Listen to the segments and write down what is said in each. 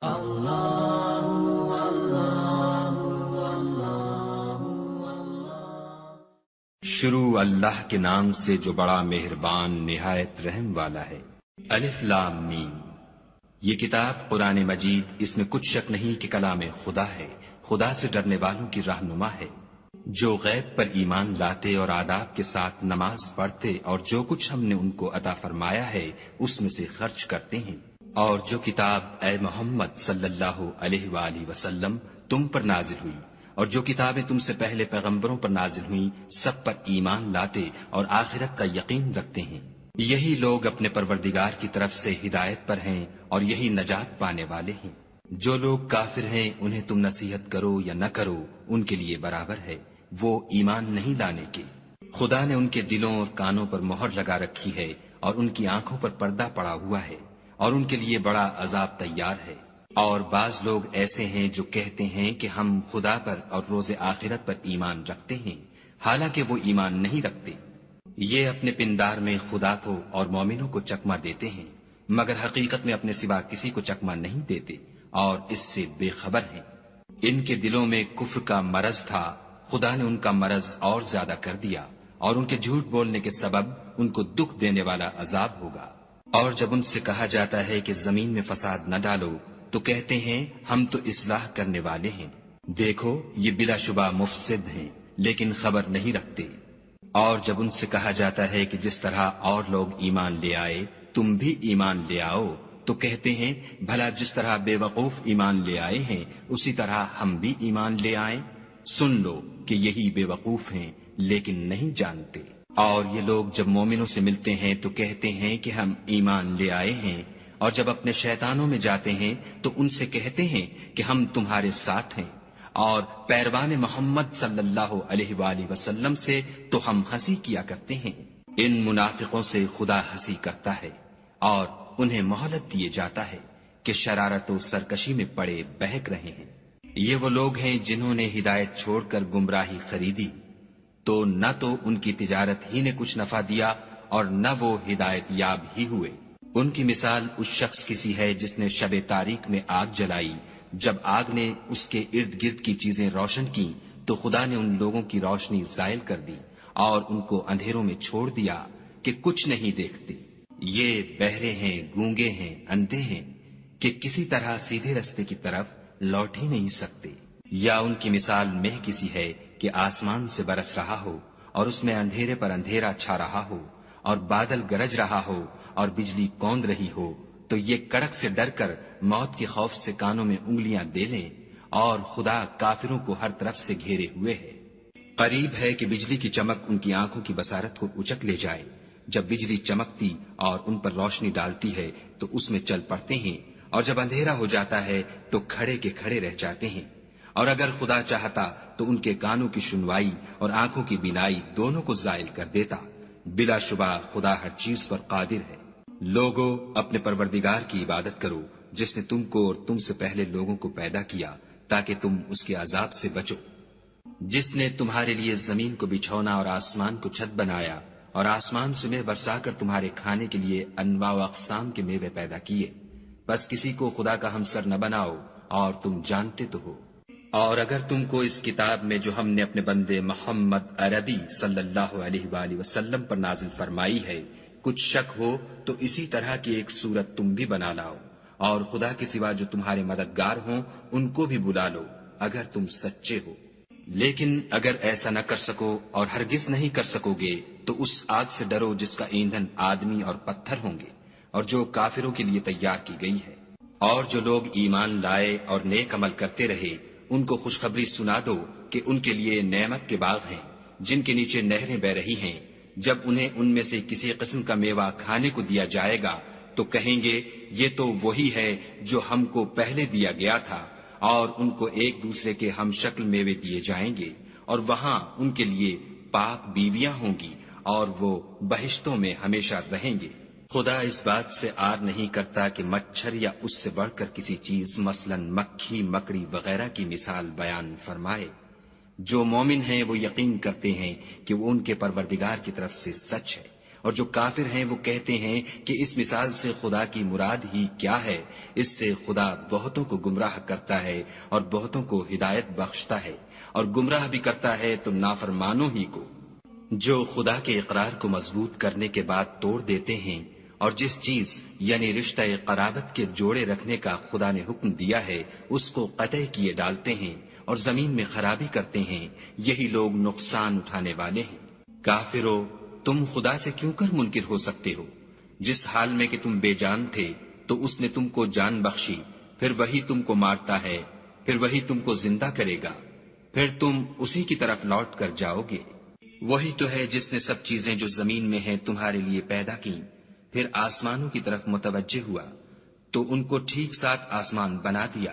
شروع اللہ کے نام سے جو بڑا مہربان نہایت رحم والا ہے۔ الف لام میم۔ یہ کتاب قرآن مجید، اس میں کچھ شک نہیں کہ کلام خدا ہے، خدا سے ڈرنے والوں کی رہنما ہے، جو غیب پر ایمان لاتے اور آداب کے ساتھ نماز پڑھتے اور جو کچھ ہم نے ان کو عطا فرمایا ہے اس میں سے خرچ کرتے ہیں، اور جو کتاب اے محمد صلی اللہ علیہ وآلہ وسلم تم پر نازل ہوئی اور جو کتابیں تم سے پہلے پیغمبروں پر نازل ہوئیں سب پر ایمان لاتے اور آخرت کا یقین رکھتے ہیں، یہی لوگ اپنے پروردگار کی طرف سے ہدایت پر ہیں اور یہی نجات پانے والے ہیں۔ جو لوگ کافر ہیں انہیں تم نصیحت کرو یا نہ کرو ان کے لیے برابر ہے، وہ ایمان نہیں لانے کے۔ خدا نے ان کے دلوں اور کانوں پر مہر لگا رکھی ہے اور ان کی آنکھوں پر پردہ پڑا ہوا ہے اور ان کے لیے بڑا عذاب تیار ہے۔ اور بعض لوگ ایسے ہیں جو کہتے ہیں کہ ہم خدا پر اور روز آخرت پر ایمان رکھتے ہیں، حالانکہ وہ ایمان نہیں رکھتے۔ یہ اپنے پندار میں خدا کو اور مومنوں کو چکمہ دیتے ہیں، مگر حقیقت میں اپنے سوا کسی کو چکمہ نہیں دیتے اور اس سے بے خبر ہیں۔ ان کے دلوں میں کفر کا مرض تھا، خدا نے ان کا مرض اور زیادہ کر دیا اور ان کے جھوٹ بولنے کے سبب ان کو دکھ دینے والا عذاب ہوگا۔ اور جب ان سے کہا جاتا ہے کہ زمین میں فساد نہ ڈالو تو کہتے ہیں ہم تو اصلاح کرنے والے ہیں، دیکھو یہ بلا شبہ مفسد ہیں لیکن خبر نہیں رکھتے۔ اور جب ان سے کہا جاتا ہے کہ جس طرح اور لوگ ایمان لے آئے تم بھی ایمان لے آؤ تو کہتے ہیں بھلا جس طرح بے وقوف ایمان لے آئے ہیں اسی طرح ہم بھی ایمان لے آئیں۔ سن لو کہ یہی بے وقوف ہیں لیکن نہیں جانتے۔ اور یہ لوگ جب مومنوں سے ملتے ہیں تو کہتے ہیں کہ ہم ایمان لے آئے ہیں، اور جب اپنے شیطانوں میں جاتے ہیں تو ان سے کہتے ہیں کہ ہم تمہارے ساتھ ہیں، اور پیروان محمد صلی اللہ علیہ وآلہ وسلم سے تو ہم ہنسی کیا کرتے ہیں۔ ان منافقوں سے خدا ہنسی کرتا ہے اور انہیں مہلت دیے جاتا ہے کہ شرارت و سرکشی میں پڑے بہک رہے ہیں۔ یہ وہ لوگ ہیں جنہوں نے ہدایت چھوڑ کر گمراہی خریدی، تو نہ تو ان کی تجارت ہی نے کچھ نفع دیا اور نہ وہ ہدایت یاب ہی ہوئے۔ ان کی مثال اس شخص کی سی ہے جس نے شب تاریک میں آگ جلائی، جب آگ نے اس کے ارد گرد کی چیزیں روشن کی تو خدا نے ان لوگوں کی روشنی زائل کر دی اور ان کو اندھیروں میں چھوڑ دیا کہ کچھ نہیں دیکھتے۔ یہ بہرے ہیں، گونگے ہیں، اندھے ہیں کہ کسی طرح سیدھے رستے کی طرف لوٹ ہی نہیں سکتے۔ یا ان کی مثال مہ کسی ہے کہ آسمان سے برس رہا ہو اور اس میں اندھیرے پر اندھیرا چھا رہا ہو اور بادل گرج رہا ہو اور بجلی کوند رہی ہو، تو یہ کڑک سے ڈر کر موت کے خوف سے کانوں میں انگلیاں دے لیں، اور خدا کافروں کو ہر طرف سے گھیرے ہوئے ہے۔ قریب ہے کہ بجلی کی چمک ان کی آنکھوں کی بصارت کو اچک لے جائے۔ جب بجلی چمکتی اور ان پر روشنی ڈالتی ہے تو اس میں چل پڑتے ہیں، اور جب اندھیرا ہو جاتا ہے تو کھڑے کے کھڑے رہ جاتے ہیں۔ اور اگر خدا چاہتا تو ان کے کانوں کی سنوائی اور آنکھوں کی بینائی دونوں کو زائل کر دیتا۔ بلا شبہ خدا ہر چیز پر قادر ہے۔ لوگو اپنے پروردگار کی عبادت کرو جس نے تم کو اور تم سے پہلے لوگوں کو پیدا کیا تاکہ تم اس کے عذاب سے بچو، جس نے تمہارے لیے زمین کو بچھونا اور آسمان کو چھت بنایا اور آسمان سے میوہ برسا کر تمہارے کھانے کے لیے انواع و اقسام کے میوے پیدا کیے، بس کسی کو خدا کا ہمسر نہ بناؤ اور تم جانتے تو ہو۔ اور اگر تم کو اس کتاب میں جو ہم نے اپنے بندے محمد عربی صلی اللہ علیہ وآلہ وسلم پر نازل فرمائی ہے کچھ شک ہو تو اسی طرح کی ایک صورت تم بھی بنا لاؤ، اور خدا کے سوا جو تمہارے مددگار ہوں ان کو بھی بلا لو اگر تم سچے ہو۔ لیکن اگر ایسا نہ کر سکو اور ہرگز نہیں کر سکو گے تو اس آگ سے ڈرو جس کا ایندھن آدمی اور پتھر ہوں گے اور جو کافروں کے لیے تیار کی گئی ہے۔ اور جو لوگ ایمان لائے اور نیک عمل کرتے رہے ان کو خوشخبری سنا دو کہ ان کے لیے نعمت کے باغ ہیں جن کے نیچے نہریں بہ رہی ہیں، جب انہیں ان میں سے کسی قسم کا میوہ کھانے کو دیا جائے گا تو کہیں گے یہ تو وہی ہے جو ہم کو پہلے دیا گیا تھا، اور ان کو ایک دوسرے کے ہم شکل میوے دیے جائیں گے، اور وہاں ان کے لیے پاک بیویاں ہوں گی اور وہ بہشتوں میں ہمیشہ رہیں گے۔ خدا اس بات سے آر نہیں کرتا کہ مچھر یا اس سے بڑھ کر کسی چیز مثلا مکھی، مکڑی وغیرہ کی مثال بیان فرمائے۔ جو مومن ہیں وہ یقین کرتے ہیں کہ وہ ان کے پروردگار کی طرف سے سچ ہے، اور جو کافر ہیں وہ کہتے ہیں کہ اس مثال سے خدا کی مراد ہی کیا ہے؟ اس سے خدا بہتوں کو گمراہ کرتا ہے اور بہتوں کو ہدایت بخشتا ہے، اور گمراہ بھی کرتا ہے تو نافرمانوں ہی کو، جو خدا کے اقرار کو مضبوط کرنے کے بعد توڑ دیتے ہیں، اور جس چیز یعنی رشتہ قرابت کے جوڑے رکھنے کا خدا نے حکم دیا ہے اس کو قطع کیے ڈالتے ہیں اور زمین میں خرابی کرتے ہیں، یہی لوگ نقصان اٹھانے والے ہیں۔ کافرو، تم خدا سے کیوں کر منکر ہو سکتے ہو؟ جس حال میں کہ تم بے جان تھے تو اس نے تم کو جان بخشی، پھر وہی تم کو مارتا ہے، پھر وہی تم کو زندہ کرے گا، پھر تم اسی کی طرف لوٹ کر جاؤ گے۔ وہی تو ہے جس نے سب چیزیں جو زمین میں ہیں تمہارے لیے پیدا کی، پھر آسمانوں کی طرف متوجہ ہوا تو ان کو ٹھیک ساتھ آسمان بنا دیا،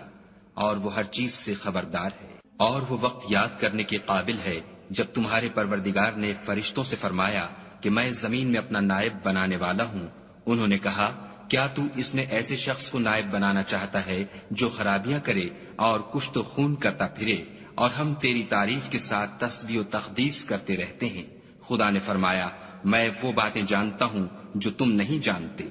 اور وہ ہر چیز سے خبردار ہے۔ اور وہ وقت یاد کرنے کے قابل ہے جب تمہارے پروردگار نے فرشتوں سے فرمایا کہ میں زمین میں اپنا نائب بنانے والا ہوں۔ انہوں نے کہا، کیا تو اس میں ایسے شخص کو نائب بنانا چاہتا ہے جو خرابیاں کرے اور کشت و خون کرتا پھرے، اور ہم تیری تعریف کے ساتھ تسبیح و تقدیس کرتے رہتے ہیں؟ خدا نے فرمایا، میں وہ باتیں جانتا ہوں جو تم نہیں جانتے۔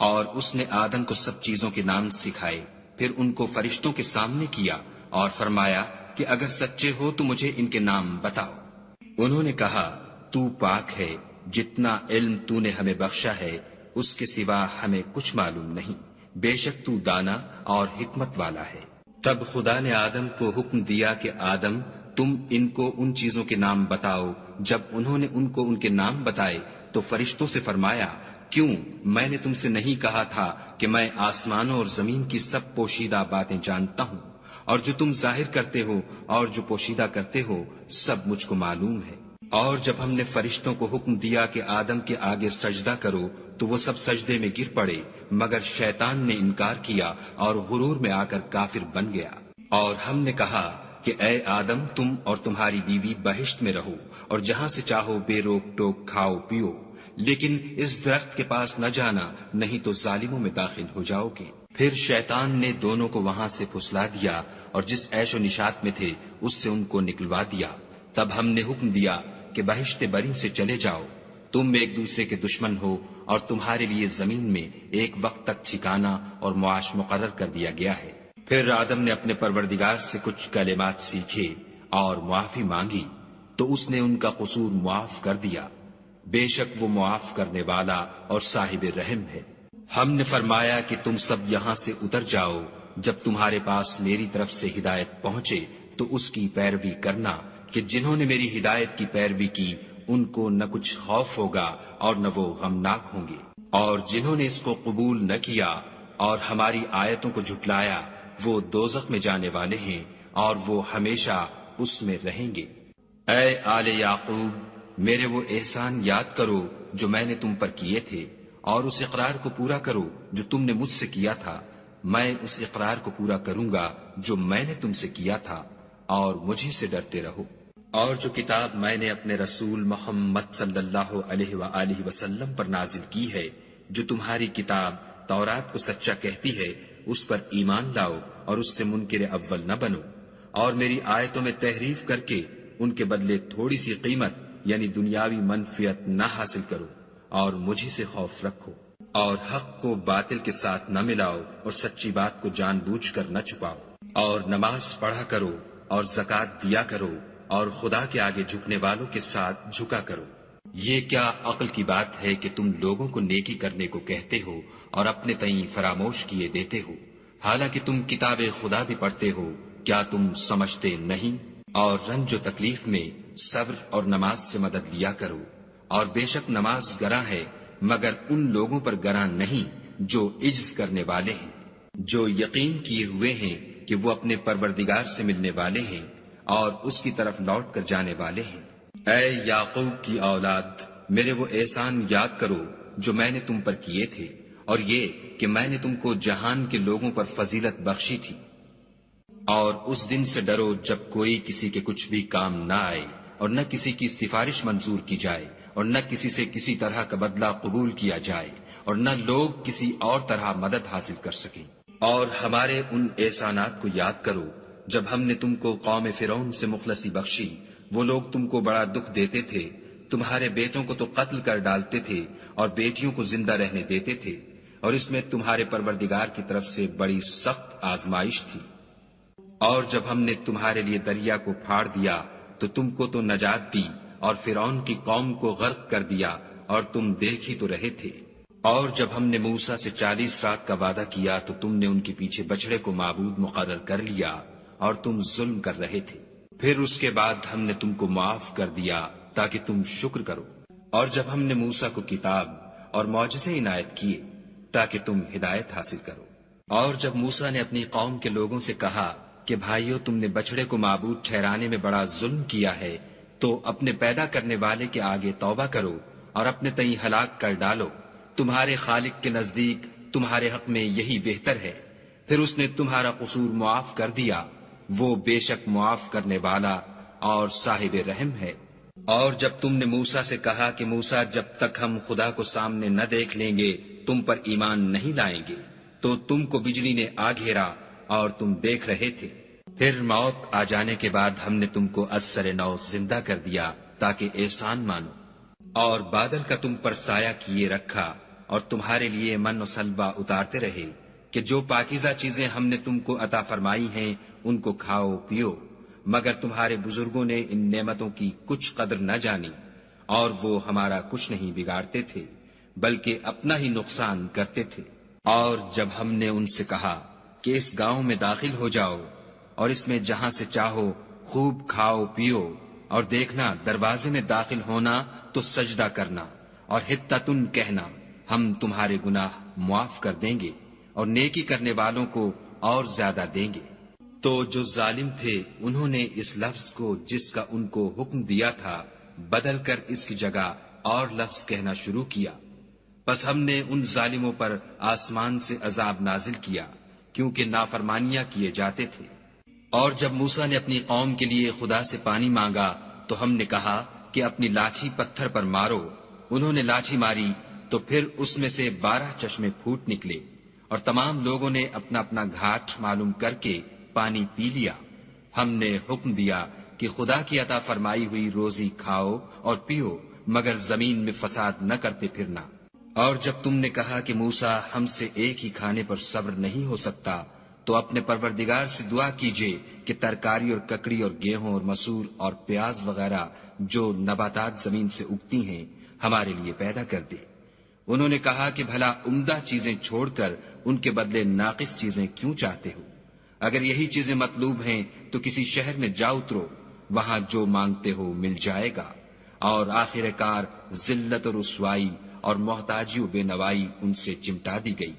اور اس نے آدم کو سب چیزوں کے نام سکھائے، پھر ان کو فرشتوں کے سامنے کیا اور فرمایا کہ اگر سچے ہو تو مجھے ان کے نام بتاؤ۔ انہوں نے کہا، تو پاک ہے، جتنا علم تو نے ہمیں بخشا ہے اس کے سوا ہمیں کچھ معلوم نہیں، بے شک تو دانا اور حکمت والا ہے۔ تب خدا نے آدم کو حکم دیا کہ آدم، تم ان کو ان چیزوں کے نام بتاؤ۔ جب انہوں نے ان کو ان کے نام بتائے تو فرشتوں سے فرمایا، کیوں میں نے تم سے نہیں کہا تھا کہ میں آسمانوں اور زمین کی سب پوشیدہ باتیں جانتا ہوں، اور جو تم ظاہر کرتے ہو اور جو پوشیدہ کرتے ہو سب مجھ کو معلوم ہے۔ اور جب ہم نے فرشتوں کو حکم دیا کہ آدم کے آگے سجدہ کرو تو وہ سب سجدے میں گر پڑے، مگر شیطان نے انکار کیا اور غرور میں آ کر کافر بن گیا۔ اور ہم نے کہا کہ اے آدم، تم اور تمہاری بیوی بہشت میں رہو اور جہاں سے چاہو بے روک ٹوک کھاؤ پیو، لیکن اس درخت کے پاس نہ جانا، نہیں تو ظالموں میں داخل ہو جاؤ گے۔ پھر شیطان نے دونوں کو وہاں سے پھسلا دیا اور جس عیش و نشاط میں تھے اس سے ان کو نکلوا دیا۔ تب ہم نے حکم دیا کہ بہشت بری سے چلے جاؤ، تم ایک دوسرے کے دشمن ہو، اور تمہارے لیے زمین میں ایک وقت تک ٹھکانہ اور معاش مقرر کر دیا گیا ہے۔ پھر آدم نے اپنے پروردگار سے کچھ کلمات سیکھے اور معافی مانگی تو اس نے ان کا قصور معاف کر دیا، بے شک وہ معاف کرنے والا اور صاحب رحم ہے۔ ہم نے فرمایا کہ تم سب یہاں سے اتر جاؤ، جب تمہارے پاس میری طرف سے ہدایت پہنچے تو اس کی پیروی کرنا، کہ جنہوں نے میری ہدایت کی پیروی کی ان کو نہ کچھ خوف ہوگا اور نہ وہ غمناک ہوں گے، اور جنہوں نے اس کو قبول نہ کیا اور ہماری آیتوں کو جھٹلایا وہ دوزخ میں جانے والے ہیں اور وہ ہمیشہ اس میں رہیں گے۔ اے آل یعقوب، میرے وہ احسان یاد کرو جو میں نے تم پر کیے تھے، اور اس اقرار کو پورا کرو جو تم نے مجھ سے کیا تھا۔ میں اس اقرار کو پورا کروں گا جو میں نے تم سے کیا تھا، اور مجھے سے ڈرتے رہو۔ اور جو کتاب میں نے اپنے رسول محمد صلی اللہ علیہ وآلہ وسلم پر نازل کی ہے، جو تمہاری کتاب تورات کو سچا کہتی ہے، اس پر ایمان لاؤ اور اس سے منکر اول نہ بنو، اور میری آیتوں میں تحریف کر کے ان کے بدلے تھوڑی سی قیمت یعنی دنیاوی منفعت نہ حاصل کرو، اور مجھے سے خوف رکھو، اور حق کو باطل کے ساتھ نہ ملاؤ اور سچی بات کو جان بوجھ کر نہ چھپاؤ، اور نماز پڑھا کرو اور زکوٰۃ دیا کرو، اور خدا کے آگے جھکنے والوں کے ساتھ جھکا کرو۔ یہ کیا عقل کی بات ہے کہ تم لوگوں کو نیکی کرنے کو کہتے ہو اور اپنے تئیں فراموش کیے دیتے ہو، حالانکہ تم کتاب خدا بھی پڑھتے ہو؟ کیا تم سمجھتے نہیں؟ اور رنج و تکلیف میں صبر اور نماز سے مدد لیا کرو، اور بے شک نماز گراں ہے، مگر ان لوگوں پر گراں نہیں جو عجز کرنے والے ہیں، جو یقین کیے ہوئے ہیں کہ وہ اپنے پروردگار سے ملنے والے ہیں اور اس کی طرف لوٹ کر جانے والے ہیں۔ اے یعقوب کی اولاد، میرے وہ احسان یاد کرو جو میں نے تم پر کیے تھے، اور یہ کہ میں نے تم کو جہان کے لوگوں پر فضیلت بخشی تھی۔ اور اس دن سے ڈرو جب کوئی کسی کے کچھ بھی کام نہ آئے، اور نہ کسی کی سفارش منظور کی جائے، اور نہ کسی سے کسی طرح کا بدلہ قبول کیا جائے، اور نہ لوگ کسی اور طرح مدد حاصل کر سکیں۔ اور ہمارے ان احسانات کو یاد کرو جب ہم نے تم کو قوم فرعون سے مخلصی بخشی، وہ لوگ تم کو بڑا دکھ دیتے تھے، تمہارے بیٹوں کو تو قتل کر ڈالتے تھے اور بیٹیوں کو زندہ رہنے دیتے تھے، اور اس میں تمہارے پروردگار کی طرف سے بڑی سخت آزمائش تھی۔ اور جب ہم نے تمہارے لیے دریا کو پھاڑ دیا تو تم کو تو نجات دی، اور فرعون کی قوم کو غرق کر دیا، اور تم دیکھ ہی تو رہے تھے۔ اور جب ہم نے موسیٰ سے 40 رات کا وعدہ کیا تو تم نے ان کے پیچھے بچڑے کو معبود مقرر کر لیا، اور تم ظلم کر رہے تھے۔ پھر اس کے بعد ہم نے تم کو معاف کر دیا تاکہ تم شکر کرو۔ اور جب ہم نے موسیٰ کو کتاب اور معجزے عنایت کیے تاکہ تم ہدایت حاصل کرو۔ اور جب موسیٰ نے اپنی قوم کے لوگوں سے کہا کہ بھائیو، تم نے بچڑے کو معبود ٹھہرانے میں بڑا ظلم کیا ہے، تو اپنے پیدا کرنے والے کے آگے توبہ کرو اور اپنے تئیں ہلاک کر ڈالو، تمہارے خالق کے نزدیک تمہارے حق میں یہی بہتر ہے۔ پھر اس نے تمہارا قصور معاف کر دیا، وہ بے شک معاف کرنے والا اور صاحب رحم ہے۔ اور جب تم نے موسیٰ سے کہا کہ موسیٰ، جب تک ہم خدا کو سامنے نہ دیکھ لیں گے تم پر ایمان نہیں لائیں گے، تو تم کو بجلی نے آ گھیرا اور تم دیکھ رہے تھے۔ پھر موت آ جانے کے بعد ہم نے تم کو از سر نو زندہ کر دیا تاکہ احسان مانو، اور بادل کا تم پر سایہ کیے رکھا، اور تمہارے لیے من و سلوہ اتارتے رہے کہ جو پاکیزہ چیزیں ہم نے تم کو عطا فرمائی ہیں ان کو کھاؤ پیو، مگر تمہارے بزرگوں نے ان نعمتوں کی کچھ قدر نہ جانی، اور وہ ہمارا کچھ نہیں بگاڑتے تھے بلکہ اپنا ہی نقصان کرتے تھے۔ اور جب ہم نے ان سے کہا کہ اس گاؤں میں داخل ہو جاؤ اور اس میں جہاں سے چاہو خوب کھاؤ پیو، اور دیکھنا دروازے میں داخل ہونا تو سجدہ کرنا اور حطتن کہنا، ہم تمہارے گناہ معاف کر دیں گے اور نیکی کرنے والوں کو اور زیادہ دیں گے۔ تو جو ظالم تھے انہوں نے اس لفظ کو جس کا ان کو حکم دیا تھا بدل کر اس کی جگہ اور لفظ کہنا شروع کیا، پس ہم نے ان ظالموں پر آسمان سے عذاب نازل کیا کیونکہ نافرمانیاں کیے جاتے تھے۔ اور جب موسیٰ نے اپنی قوم کے لیے خدا سے پانی مانگا تو ہم نے کہا کہ اپنی لاٹھی پتھر پر مارو۔ انہوں نے لاٹھی ماری تو پھر اس میں سے 12 چشمے پھوٹ نکلے، اور تمام لوگوں نے اپنا اپنا گھاٹ معلوم کر کے پانی پی لیا۔ ہم نے حکم دیا کہ خدا کی عطا فرمائی ہوئی روزی کھاؤ اور پیو، مگر زمین میں فساد نہ کرتے پھرنا۔ اور جب تم نے کہا کہ موسیٰ، ہم سے ایک ہی کھانے پر صبر نہیں ہو سکتا، تو اپنے پروردگار سے دعا کیجئے کہ ترکاری اور ککڑی اور گیہوں اور مسور اور پیاز وغیرہ جو نباتات زمین سے اگتی ہیں ہمارے لیے پیدا کر دے۔ انہوں نے کہا کہ بھلا عمدہ چیزیں چھوڑ کر ان کے بدلے ناقص چیزیں کیوں چاہتے ہو؟ اگر یہی چیزیں مطلوب ہیں تو کسی شہر میں جا اترو، وہاں جو مانگتے ہو مل جائے گا۔ اور آخر کار ذلت اور رسوائی اور محتاجی و بے نوائی ان سے چمٹا دی گئی،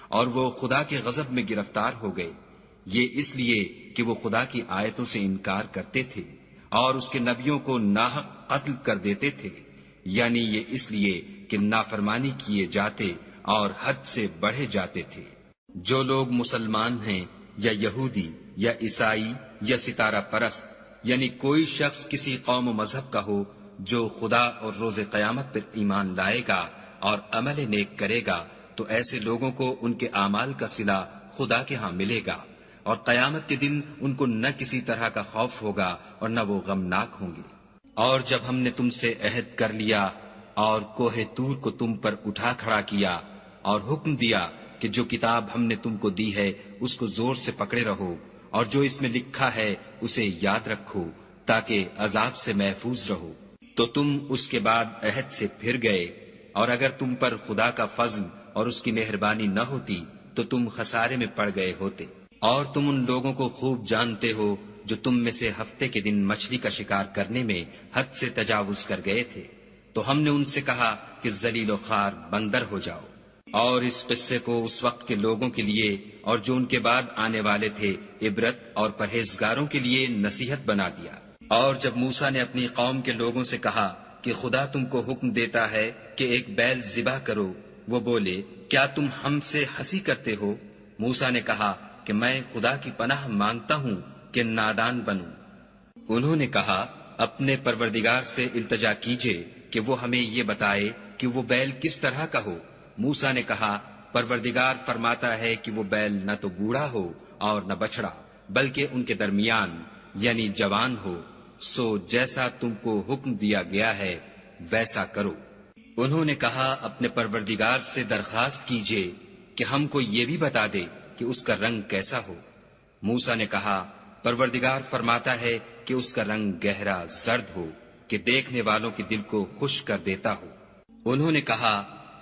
اور وہ خدا کے غضب میں گرفتار ہو گئے، یہ اس لیے کہ وہ خدا کی آیتوں سے انکار کرتے تھے اور اس کے نبیوں کو ناحق قتل کر دیتے تھے، یعنی یہ اس لیے کہ نافرمانی کیے جاتے اور حد سے بڑھے جاتے تھے۔ جو لوگ مسلمان ہیں یا یہودی یا عیسائی یا ستارہ پرست، یعنی کوئی شخص کسی قوم و مذہب کا ہو، جو خدا اور روز قیامت پر ایمان لائے گا اور عمل نیک کرے گا، تو ایسے لوگوں کو ان کے اعمال کا صلہ خدا کے ہاں ملے گا، اور قیامت کے دن ان کو نہ کسی طرح کا خوف ہوگا اور نہ وہ غمناک ہوں گے۔ اور جب ہم نے تم سے عہد کر لیا اور کوہ طور کو تم پر اٹھا کھڑا کیا اور حکم دیا کہ جو کتاب ہم نے تم کو دی ہے اس کو زور سے پکڑے رہو، اور جو اس میں لکھا ہے اسے یاد رکھو تاکہ عذاب سے محفوظ رہو، تو تم اس کے بعد عہد سے پھر گئے، اور اگر تم پر خدا کا فضل اور اس کی مہربانی نہ ہوتی تو تم خسارے میں پڑ گئے ہوتے۔ اور تم ان لوگوں کو خوب جانتے ہو جو تم میں سے ہفتے کے دن مچھلی کا شکار کرنے میں حد سے تجاوز کر گئے تھے، تو ہم نے ان سے کہا کہ ذلیل و خوار بندر ہو جاؤ، اور اس قصے کو اس وقت کے لوگوں کے لیے اور جو ان کے بعد آنے والے تھے عبرت اور پرہیزگاروں کے لیے نصیحت بنا دیا۔ اور جب موسیٰ نے اپنی قوم کے لوگوں سے کہا کہ خدا تم کو حکم دیتا ہے کہ ایک بیل ذبح کرو، وہ بولے، کیا تم ہم سے ہنسی کرتے ہو؟ موسیٰ نے کہا کہ میں خدا کی پناہ مانگتا ہوں کہ نادان بنوں۔ انہوں نے کہا، اپنے پروردگار سے التجا کیجئے کہ وہ ہمیں یہ بتائے کہ وہ بیل کس طرح کا ہو۔ موسیٰ نے کہا، پروردگار فرماتا ہے کہ وہ بیل نہ تو بوڑھا ہو اور نہ بچڑا، بلکہ ان کے درمیان یعنی جوان ہو، سو جیسا تم کو حکم دیا گیا ہے ویسا کرو۔ انہوں نے کہا اپنے پروردگار سے درخواست کیجئے کہ ہم کو یہ بھی بتا دے کہ اس کا رنگ کیسا ہو۔ موسیٰ نے کہا پروردگار فرماتا ہے کہ اس کا رنگ گہرا زرد ہو کہ دیکھنے والوں کے دل کو خوش کر دیتا ہو۔ انہوں نے کہا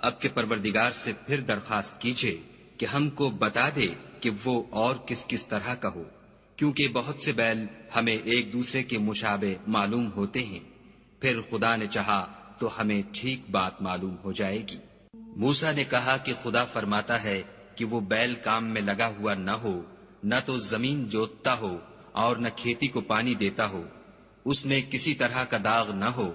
اب کے پروردگار سے پھر درخواست کیجئے کہ ہم کو بتا دے کہ وہ اور کس کس طرح کا ہو، کیونکہ بہت سے بیل ہمیں ایک دوسرے کے مشابہ معلوم ہوتے ہیں، پھر خدا نے چاہا تو ہمیں ٹھیک بات معلوم ہو جائے گی۔ موسیٰ نے کہا کہ خدا فرماتا ہے کہ وہ بیل کام میں لگا ہوا نہ ہو، نہ تو زمین جوتتا ہو اور نہ کھیتی کو پانی دیتا ہو، اس میں کسی طرح کا داغ نہ ہو۔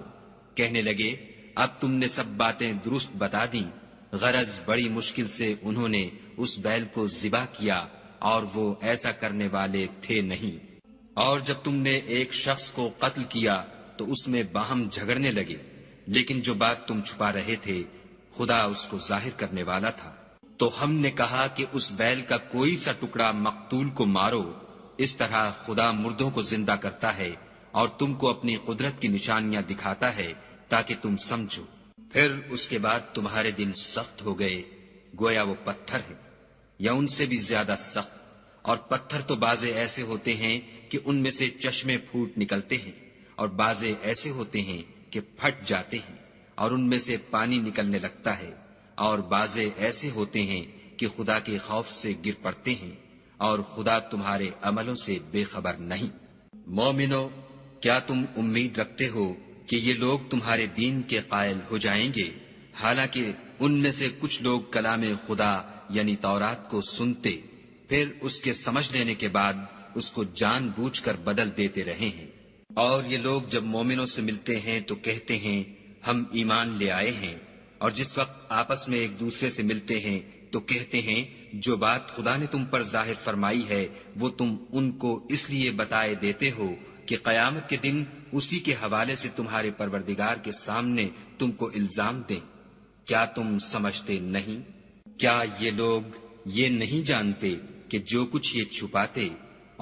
کہنے لگے اب تم نے سب باتیں درست بتا دیں۔ غرض بڑی مشکل سے انہوں نے اس بیل کو ذبح کیا اور وہ ایسا کرنے والے تھے نہیں۔ اور جب تم نے ایک شخص کو قتل کیا تو اس میں باہم جھگڑنے لگے، لیکن جو بات تم چھپا رہے تھے خدا اس کو ظاہر کرنے والا تھا۔ تو ہم نے کہا کہ اس بیل کا کوئی سا ٹکڑا مقتول کو مارو، اس طرح خدا مردوں کو زندہ کرتا ہے اور تم کو اپنی قدرت کی نشانیاں دکھاتا ہے تاکہ تم سمجھو۔ پھر اس کے بعد تمہارے دل سخت ہو گئے گویا وہ پتھر ہے یا ان سے بھی زیادہ سخت، اور پتھر تو بعضے ایسے ہوتے ہیں کہ ان میں سے چشمے پھوٹ نکلتے ہیں، اور بعضے ایسے ہوتے ہیں کہ پھٹ جاتے ہیں اور ان میں سے پانی نکلنے لگتا ہے، اور بعضے ایسے ہوتے ہیں کہ خدا کے خوف سے گر پڑتے ہیں، اور خدا تمہارے عملوں سے بے خبر نہیں۔ مومنو، کیا تم امید رکھتے ہو کہ یہ لوگ تمہارے دین کے قائل ہو جائیں گے؟ حالانکہ ان میں سے کچھ لوگ کلام خدا یعنی تورات کو سنتے پھر اس کے سمجھ لینے کے بعد اس کو جان بوجھ کر بدل دیتے رہے ہیں۔ اور یہ لوگ جب مومنوں سے ملتے ہیں تو کہتے ہیں ہم ایمان لے آئے ہیں، اور جس وقت آپس میں ایک دوسرے سے ملتے ہیں تو کہتے ہیں جو بات خدا نے تم پر ظاہر فرمائی ہے وہ تم ان کو اس لیے بتائے دیتے ہو کہ قیامت کے دن اسی کے حوالے سے تمہارے پروردگار کے سامنے تم کو الزام دیں۔ کیا تم سمجھتے نہیں؟ کیا یہ لوگ یہ نہیں جانتے کہ جو کچھ یہ چھپاتے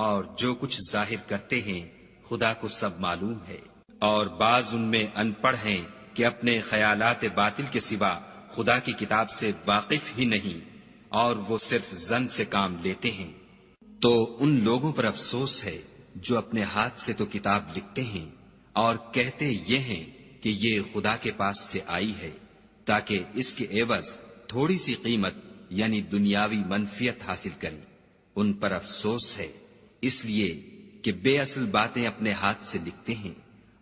اور جو کچھ ظاہر کرتے ہیں خدا کو سب معلوم ہے؟ اور بعض ان میں ان پڑھ ہیں کہ اپنے خیالات باطل کے سوا خدا کی کتاب سے واقف ہی نہیں، اور وہ صرف ظن سے کام لیتے ہیں۔ تو ان لوگوں پر افسوس ہے جو اپنے ہاتھ سے تو کتاب لکھتے ہیں اور کہتے یہ ہیں کہ یہ خدا کے پاس سے آئی ہے تاکہ اس کے عوض تھوڑی سی قیمت یعنی دنیاوی منفیت حاصل کریں۔ ان پر افسوس ہے اس لیے کہ بے اصل باتیں اپنے ہاتھ سے لکھتے ہیں،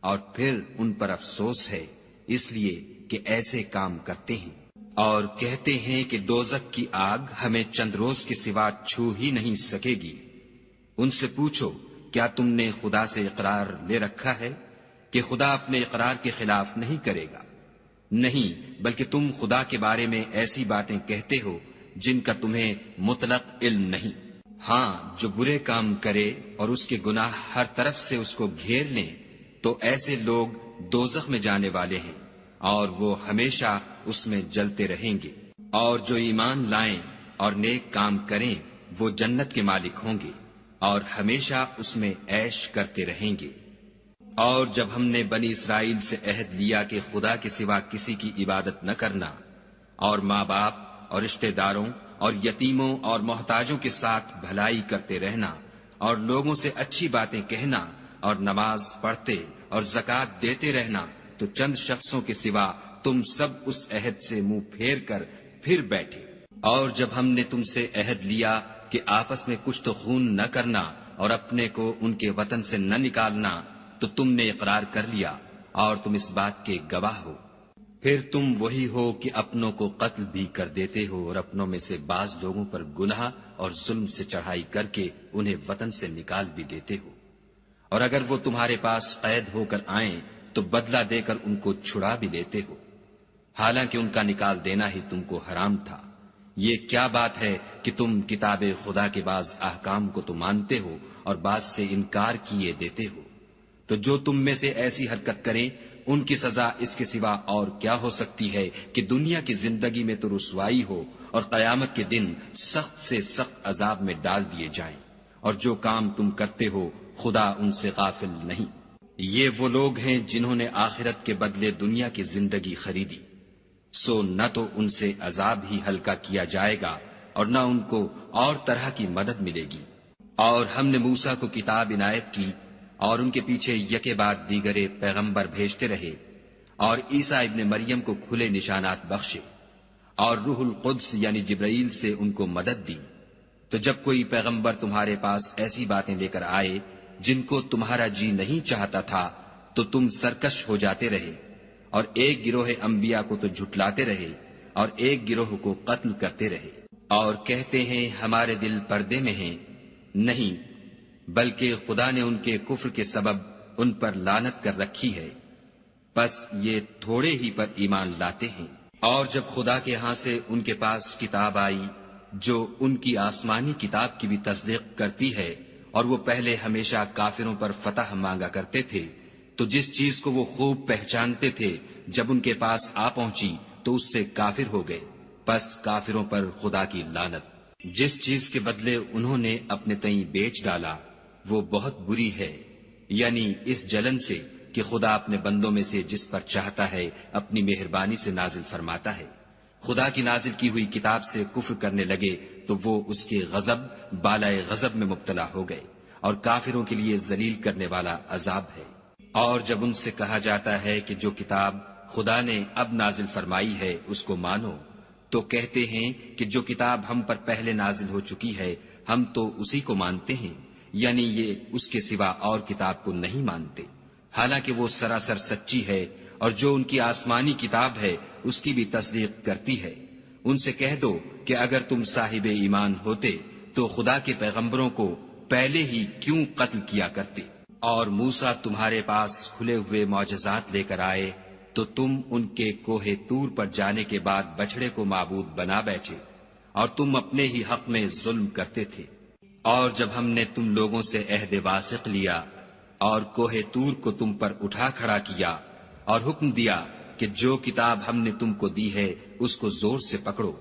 اور پھر ان پر افسوس ہے اس لیے کہ ایسے کام کرتے ہیں۔ اور کہتے ہیں کہ دوزخ کی آگ ہمیں چند روز کے سوا چھو ہی نہیں سکے گی۔ ان سے پوچھو کیا تم نے خدا سے اقرار لے رکھا ہے کہ خدا اپنے اقرار کے خلاف نہیں کرے گا؟ نہیں، بلکہ تم خدا کے بارے میں ایسی باتیں کہتے ہو جن کا تمہیں مطلق علم نہیں۔ ہاں، جو برے کام کرے اور اس کے گناہ ہر طرف سے اس کو گھیر لیں تو ایسے لوگ دوزخ میں جانے والے ہیں اور وہ ہمیشہ اس میں جلتے رہیں گے۔ اور جو ایمان لائیں اور نیک کام کریں وہ جنت کے مالک ہوں گے اور ہمیشہ اس میں عیش کرتے رہیں گے۔ اور جب ہم نے بنی اسرائیل سے عہد لیا کہ خدا کے سوا کسی کی عبادت نہ کرنا، اور ماں باپ اور رشتہ داروں اور یتیموں اور محتاجوں کے ساتھ بھلائی کرتے رہنا، اور لوگوں سے اچھی باتیں کہنا، اور نماز پڑھتے اور زکوٰۃ دیتے رہنا، تو چند شخصوں کے سوا تم سب اس عہد سے منہ پھیر کر پھر بیٹھے۔ اور جب ہم نے تم سے عہد لیا کہ آپس میں کچھ تو خون نہ کرنا اور اپنے کو ان کے وطن سے نہ نکالنا، تو تم نے اقرار کر لیا اور تم اس بات کے گواہ ہو۔ پھر تم وہی ہو کہ اپنوں کو قتل بھی کر دیتے ہو اور اپنوں میں سے بعض لوگوں پر گناہ اور ظلم سے چڑھائی کر کے انہیں وطن سے نکال بھی دیتے ہو، اور اگر وہ تمہارے پاس قید ہو کر آئیں تو بدلہ دے کر ان کو چھڑا بھی لیتے ہو، حالانکہ ان کا نکال دینا ہی تم کو حرام تھا۔ یہ کیا بات ہے کہ تم کتاب خدا کے بعض احکام کو تو مانتے ہو اور بعض سے انکار کیے دیتے ہو؟ تو جو تم میں سے ایسی حرکت کریں ان کی سزا اس کے سوا اور کیا ہو سکتی ہے کہ دنیا کی زندگی میں تو رسوائی ہو اور قیامت کے دن سخت سے سخت عذاب میں ڈال دیے جائیں۔ اور جو کام تم کرتے ہو خدا ان سے غافل نہیں۔ یہ وہ لوگ ہیں جنہوں نے آخرت کے بدلے دنیا کی زندگی خریدی، سو نہ تو ان سے عذاب ہی ہلکا کیا جائے گا اور نہ ان کو اور طرح کی مدد ملے گی۔ اور ہم نے موسیٰ کو کتاب عنایت کی اور ان کے پیچھے یکے بعد دیگرے پیغمبر بھیجتے رہے، اور عیسیٰ ابن مریم کو کھلے نشانات بخشے، اور روح القدس یعنی جبرائیل سے ان کو مدد دی۔ تو جب کوئی پیغمبر تمہارے پاس ایسی باتیں لے کر آئے جن کو تمہارا جی نہیں چاہتا تھا تو تم سرکش ہو جاتے رہے، اور ایک گروہ انبیاء کو تو جھٹلاتے رہے اور ایک گروہ کو قتل کرتے رہے، اور کہتے ہیں ہمارے دل پردے میں ہیں، نہیں بلکہ خدا نے ان کے کفر کے سبب ان پر لعنت کر رکھی ہے، پس یہ تھوڑے ہی پر ایمان لاتے ہیں۔ اور جب خدا کے ہاں سے ان کے پاس کتاب آئی جو ان کی آسمانی کتاب کی بھی تصدیق کرتی ہے، اور وہ پہلے ہمیشہ کافروں پر فتح مانگا کرتے تھے، تو جس چیز کو وہ خوب پہچانتے تھے جب ان کے پاس آ پہنچی تو اس سے کافر ہو گئے، پس کافروں پر خدا کی لعنت۔ جس چیز کے بدلے انہوں نے اپنے تئیں بیچ ڈالا وہ بہت بری ہے، یعنی اس جلن سے کہ خدا اپنے بندوں میں سے جس پر چاہتا ہے اپنی مہربانی سے نازل فرماتا ہے۔ خدا کی نازل کی ہوئی کتاب سے کفر کرنے لگے تو وہ اس کے غضب بالائے غضب میں مبتلا ہو گئے، اور کافروں کے لیے ذلیل کرنے والا عذاب ہے۔ اور جب ان سے کہا جاتا ہے کہ جو کتاب خدا نے اب نازل فرمائی ہے اس کو مانو، تو کہتے ہیں کہ جو کتاب ہم پر پہلے نازل ہو چکی ہے ہم تو اسی کو مانتے ہیں، یعنی یہ اس کے سوا اور کتاب کو نہیں مانتے، حالانکہ وہ سراسر سچی ہے، اور جو ان کی آسمانی کتاب ہے اس کی بھی تصدیق کرتی ہے۔ ان سے کہہ دو کہ اگر تم صاحب ایمان ہوتے تو خدا کے پیغمبروں کو پہلے ہی کیوں قتل کیا کرتے؟ اور موسیٰ تمہارے پاس کھلے ہوئے معجزات لے کر آئے تو تم ان کے کوہ طور پر جانے کے بعد بچڑے کو معبود بنا بیٹھے، اور تم اپنے ہی حق میں ظلم کرتے تھے۔ اور جب ہم نے تم لوگوں سے عہد واثق لیا اور کوہ طور کو تم پر اٹھا کھڑا کیا اور حکم دیا کہ جو کتاب ہم نے تم کو دی ہے اس کو زور سے پکڑو،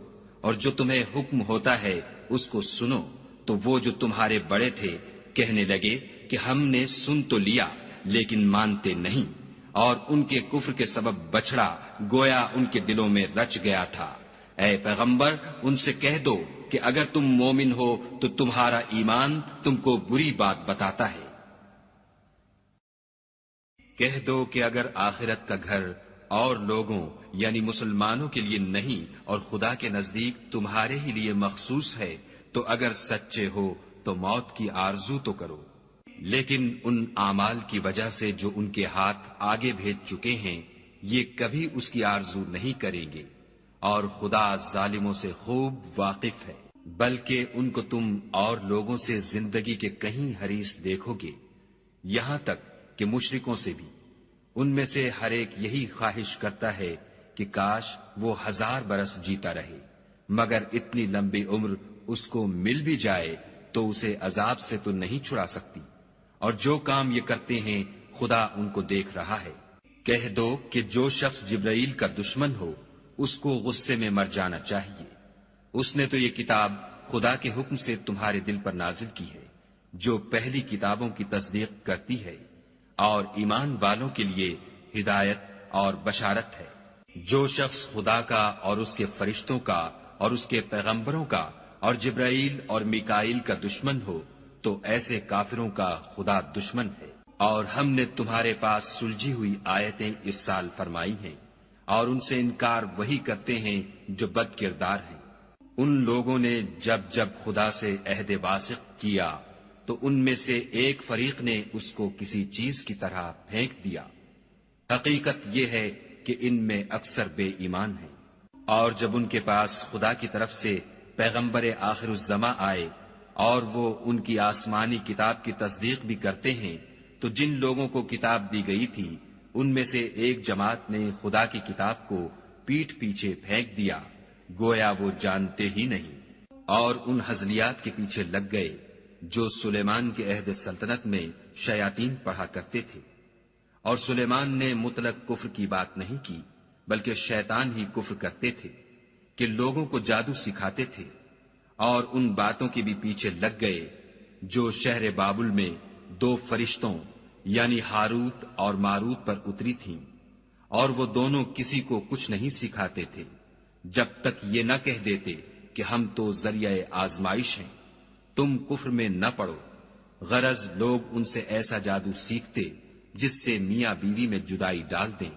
اور جو تمہیں حکم ہوتا ہے اس کو سنو، تو وہ جو تمہارے بڑے تھے کہنے لگے کہ ہم نے سن تو لیا لیکن مانتے نہیں، اور ان کے کفر کے سبب بچڑا گویا ان کے دلوں میں رچ گیا تھا۔ اے پیغمبر ان سے کہہ دو کہ اگر تم مومن ہو تو تمہارا ایمان تم کو بری بات بتاتا ہے۔ کہہ دو کہ اگر آخرت کا گھر اور لوگوں یعنی مسلمانوں کے لیے نہیں اور خدا کے نزدیک تمہارے ہی لیے مخصوص ہے تو اگر سچے ہو تو موت کی آرزو تو کرو، لیکن ان اعمال کی وجہ سے جو ان کے ہاتھ آگے بھیج چکے ہیں یہ کبھی اس کی آرزو نہیں کریں گے، اور خدا ظالموں سے خوب واقف ہے۔ بلکہ ان کو تم اور لوگوں سے زندگی کے کہیں حریص دیکھو گے، یہاں تک کہ مشرکوں سے بھی۔ ان میں سے ہر ایک یہی خواہش کرتا ہے کہ کاش وہ 1000 برس جیتا رہے، مگر اتنی لمبی عمر اس کو مل بھی جائے تو اسے عذاب سے تو نہیں چھڑا سکتی، اور جو کام یہ کرتے ہیں خدا ان کو دیکھ رہا ہے۔ کہہ دو کہ جو شخص جبرائیل کا دشمن ہو اس کو غصے میں مر جانا چاہیے، اس نے تو یہ کتاب خدا کے حکم سے تمہارے دل پر نازل کی ہے جو پہلی کتابوں کی تصدیق کرتی ہے، اور ایمان والوں کے لیے ہدایت اور بشارت ہے۔ جو شخص خدا کا اور اس کے فرشتوں کا اور اس کے پیغمبروں کا اور جبرائیل اور میکائیل کا دشمن ہو تو ایسے کافروں کا خدا دشمن ہے۔ اور ہم نے تمہارے پاس سلجھی ہوئی آیتیں ارسال فرمائی ہیں، اور ان سے انکار وہی کرتے ہیں جو بد کردار ہیں۔ ان لوگوں نے جب جب خدا سے عہد واثق کیا تو ان میں سے ایک فریق نے اس کو کسی چیز کی طرح پھینک دیا۔ حقیقت یہ ہے کہ ان میں اکثر بے ایمان ہیں۔ اور جب ان کے پاس خدا کی طرف سے پیغمبر آخر الزماں آئے اور وہ ان کی آسمانی کتاب کی تصدیق بھی کرتے ہیں تو جن لوگوں کو کتاب دی گئی تھی ان میں سے ایک جماعت نے خدا کی کتاب کو پیٹھ پیچھے پھینک دیا گویا وہ جانتے ہی نہیں، اور ان ہزلیات کے پیچھے لگ گئے جو سلیمان کے عہد سلطنت میں شیاطین پڑھا کرتے تھے۔ اور سلیمان نے مطلق کفر کی بات نہیں کی بلکہ شیطان ہی کفر کرتے تھے کہ لوگوں کو جادو سکھاتے تھے، اور ان باتوں کے بھی پیچھے لگ گئے جو شہر بابل میں 2 فرشتوں یعنی ہاروت اور ماروت پر اتری تھیں، اور وہ دونوں کسی کو کچھ نہیں سکھاتے تھے جب تک یہ نہ کہہ دیتے کہ ہم تو ذریعہ آزمائش ہیں، تم کفر میں نہ پڑو۔ غرض لوگ ان سے ایسا جادو سیکھتے جس سے میاں بیوی میں جدائی ڈال دیں،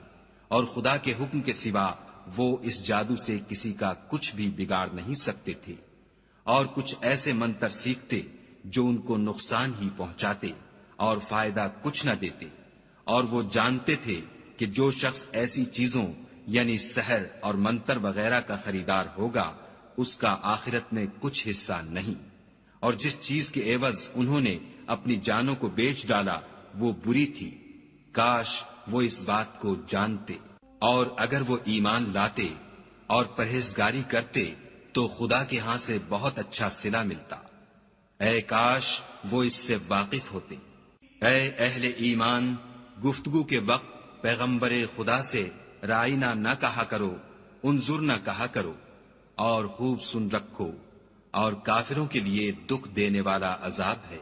اور خدا کے حکم کے سوا وہ اس جادو سے کسی کا کچھ بھی بگاڑ نہیں سکتے تھے، اور کچھ ایسے منتر سیکھتے جو ان کو نقصان ہی پہنچاتے اور فائدہ کچھ نہ دیتے، اور وہ جانتے تھے کہ جو شخص ایسی چیزوں یعنی سحر اور منتر وغیرہ کا خریدار ہوگا اس کا آخرت میں کچھ حصہ نہیں، اور جس چیز کے عوض انہوں نے اپنی جانوں کو بیچ ڈالا وہ بری تھی، کاش وہ اس بات کو جانتے، اور اگر وہ ایمان لاتے اور پرہیزگاری کرتے تو خدا کے ہاں سے بہت اچھا صلہ ملتا۔ اے کاش وہ اس سے واقف ہوتے۔ اے اہل ایمان، گفتگو کے وقت پیغمبر خدا سے رائنا نہ کہا کرو، انظر نہ کہا کرو، اور خوب سن رکھو، اور کافروں کے لیے دکھ دینے والا عذاب ہے۔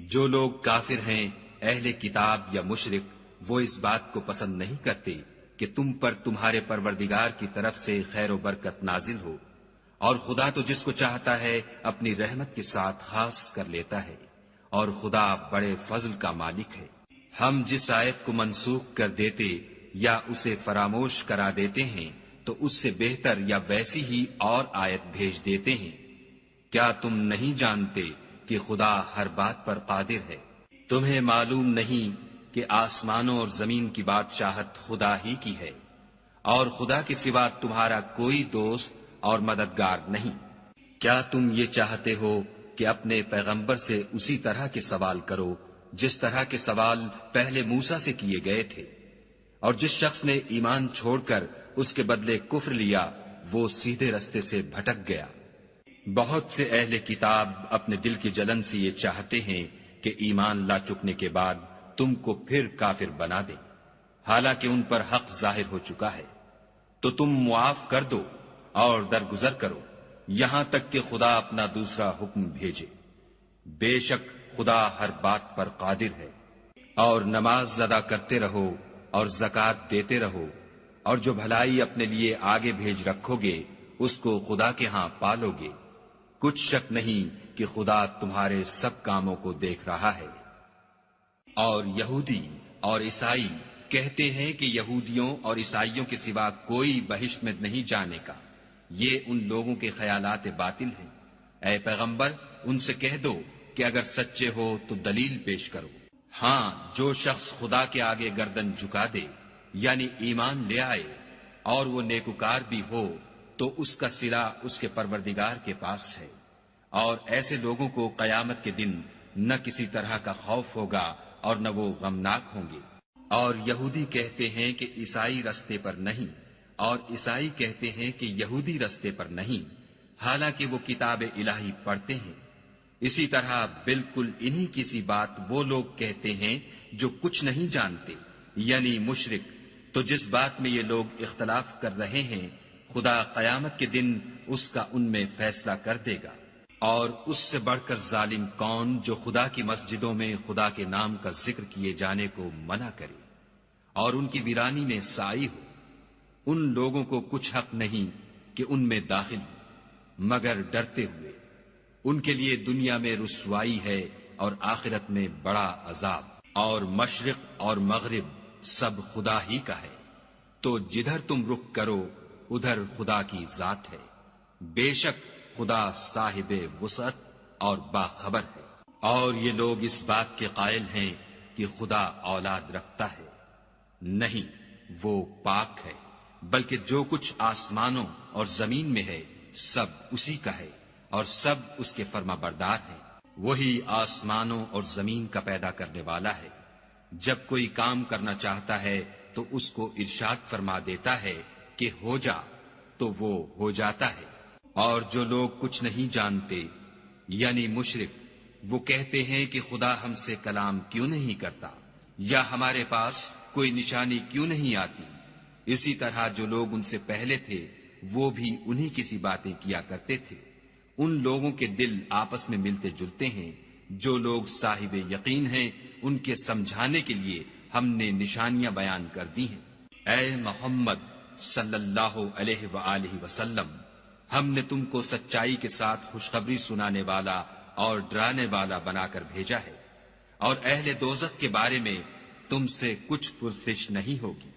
جو لوگ کافر ہیں، اہل کتاب یا مشرک، وہ اس بات کو پسند نہیں کرتے کہ تم پر تمہارے پروردگار کی طرف سے خیر و برکت نازل ہو، اور خدا تو جس کو چاہتا ہے اپنی رحمت کے ساتھ خاص کر لیتا ہے، اور خدا بڑے فضل کا مالک ہے۔ ہم جس آیت کو منسوخ کر دیتے یا اسے فراموش کرا دیتے ہیں تو اس سے بہتر یا ویسی ہی اور آیت بھیج دیتے ہیں۔ کیا تم نہیں جانتے کہ خدا ہر بات پر قادر ہے؟ تمہیں معلوم نہیں کہ آسمانوں اور زمین کی بادشاہت خدا ہی کی ہے، اور خدا کے سوا تمہارا کوئی دوست اور مددگار نہیں۔ کیا تم یہ چاہتے ہو کہ اپنے پیغمبر سے اسی طرح کے سوال کرو جس طرح کے سوال پہلے موسیٰ سے کیے گئے تھے؟ اور جس شخص نے ایمان چھوڑ کر اس کے بدلے کفر لیا وہ سیدھے رستے سے بھٹک گیا۔ بہت سے اہل کتاب اپنے دل کی جلن سے یہ چاہتے ہیں کہ ایمان لا چکنے کے بعد تم کو پھر کافر بنا دیں، حالانکہ ان پر حق ظاہر ہو چکا ہے۔ تو تم معاف کر دو اور درگزر کرو یہاں تک کہ خدا اپنا دوسرا حکم بھیجے۔ بے شک خدا ہر بات پر قادر ہے۔ اور نماز ادا کرتے رہو اور زکوٰۃ دیتے رہو، اور جو بھلائی اپنے لیے آگے بھیج رکھو گے اس کو خدا کے ہاں پالو گے۔ کچھ شک نہیں کہ خدا تمہارے سب کاموں کو دیکھ رہا ہے۔ اور یہودی اور عیسائی کہتے ہیں کہ یہودیوں اور عیسائیوں کے سوا کوئی بہشت میں نہیں جانے کا، یہ ان لوگوں کے خیالات باطل ہیں۔ اے پیغمبر ان سے کہہ دو کہ اگر سچے ہو تو دلیل پیش کرو۔ ہاں، جو شخص خدا کے آگے گردن جھکا دے یعنی ایمان لے آئے اور وہ نیکوکار بھی ہو تو اس کا صلہ اس کے پروردگار کے پاس ہے، اور ایسے لوگوں کو قیامت کے دن نہ کسی طرح کا خوف ہوگا اور نہ وہ غمناک ہوں گے۔ اور یہودی کہتے ہیں کہ عیسائی رستے پر نہیں، اور عیسائی کہتے ہیں کہ یہودی رستے پر نہیں، حالانکہ وہ کتاب الہی پڑھتے ہیں۔ اسی طرح بالکل انہی کی سی بات وہ لوگ کہتے ہیں جو کچھ نہیں جانتے، یعنی مشرک۔ تو جس بات میں یہ لوگ اختلاف کر رہے ہیں خدا قیامت کے دن اس کا ان میں فیصلہ کر دے گا۔ اور اس سے بڑھ کر ظالم کون جو خدا کی مسجدوں میں خدا کے نام کا ذکر کیے جانے کو منع کرے اور ان کی ویرانی میں سائی ہو۔ ان لوگوں کو کچھ حق نہیں کہ ان میں داخل ہو مگر ڈرتے ہوئے۔ ان کے لیے دنیا میں رسوائی ہے اور آخرت میں بڑا عذاب۔ اور مشرق اور مغرب سب خدا ہی کا ہے، تو جدھر تم رخ کرو ادھر خدا کی ذات ہے۔ بے شک خدا صاحب وسعت اور باخبر ہے۔ اور یہ لوگ اس بات کے قائل ہیں کہ خدا اولاد رکھتا ہے، نہیں، وہ پاک ہے، بلکہ جو کچھ آسمانوں اور زمین میں ہے سب اسی کا ہے، اور سب اس کے فرما بردار ہیں۔ وہی آسمانوں اور زمین کا پیدا کرنے والا ہے۔ جب کوئی کام کرنا چاہتا ہے تو اس کو ارشاد فرما دیتا ہے کہ ہو جا، تو وہ ہو جاتا ہے۔ اور جو لوگ کچھ نہیں جانتے یعنی مشرک، وہ کہتے ہیں کہ خدا ہم سے کلام کیوں نہیں کرتا، یا ہمارے پاس کوئی نشانی کیوں نہیں آتی۔ اسی طرح جو لوگ ان سے پہلے تھے وہ بھی انہی کی سی باتیں کیا کرتے تھے۔ ان لوگوں کے دل آپس میں ملتے جلتے ہیں۔ جو لوگ صاحب یقین ہیں ان کے سمجھانے کے لیے ہم نے نشانیاں بیان کر دی ہیں۔ اے محمد صلی اللہ علیہ وآلہ وسلم، ہم نے تم کو سچائی کے ساتھ خوشخبری سنانے والا اور ڈرانے والا بنا کر بھیجا ہے، اور اہل دوزخ کے بارے میں تم سے کچھ پرسش نہیں ہوگی،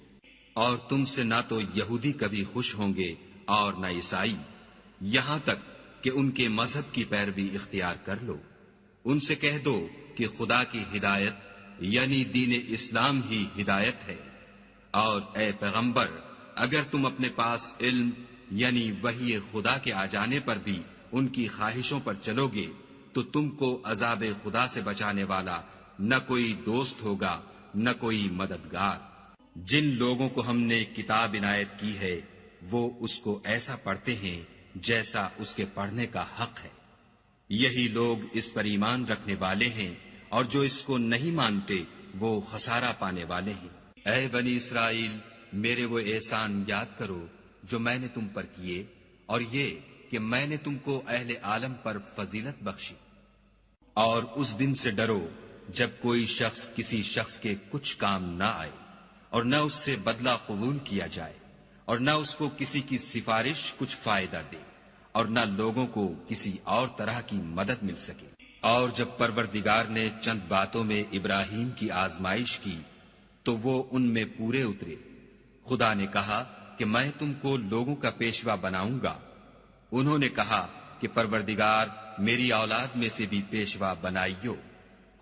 اور تم سے نہ تو یہودی کبھی خوش ہوں گے اور نہ عیسائی، یہاں تک کہ ان کے مذہب کی پیروی اختیار کر لو۔ ان سے کہہ دو کہ خدا کی ہدایت یعنی دین اسلام ہی ہدایت ہے، اور اے پیغمبر اگر تم اپنے پاس علم یعنی وحی خدا کے آ جانے پر بھی ان کی خواہشوں پر چلو گے تو تم کو عذاب خدا سے بچانے والا نہ کوئی دوست ہوگا نہ کوئی مددگار۔ جن لوگوں کو ہم نے کتاب عنایت کی ہے وہ اس کو ایسا پڑھتے ہیں جیسا اس کے پڑھنے کا حق ہے، یہی لوگ اس پر ایمان رکھنے والے ہیں، اور جو اس کو نہیں مانتے وہ خسارہ پانے والے ہیں۔ اے بنی اسرائیل، میرے وہ احسان یاد کرو جو میں نے تم پر کیے، اور یہ کہ میں نے تم کو اہل عالم پر فضیلت بخشی۔ اور اس دن سے ڈرو جب کوئی شخص کسی شخص کے کچھ کام نہ آئے، اور نہ اس سے بدلہ قبول کیا جائے، اور نہ اس کو کسی کی سفارش کچھ فائدہ دے، اور نہ لوگوں کو کسی اور طرح کی مدد مل سکے۔ اور جب پروردگار نے چند باتوں میں ابراہیم کی آزمائش کی تو وہ ان میں پورے اترے۔ خدا نے کہا کہ میں تم کو لوگوں کا پیشوا بناؤں گا۔ انہوں نے کہا کہ پروردگار میری اولاد میں سے بھی پیشوا بنائیو۔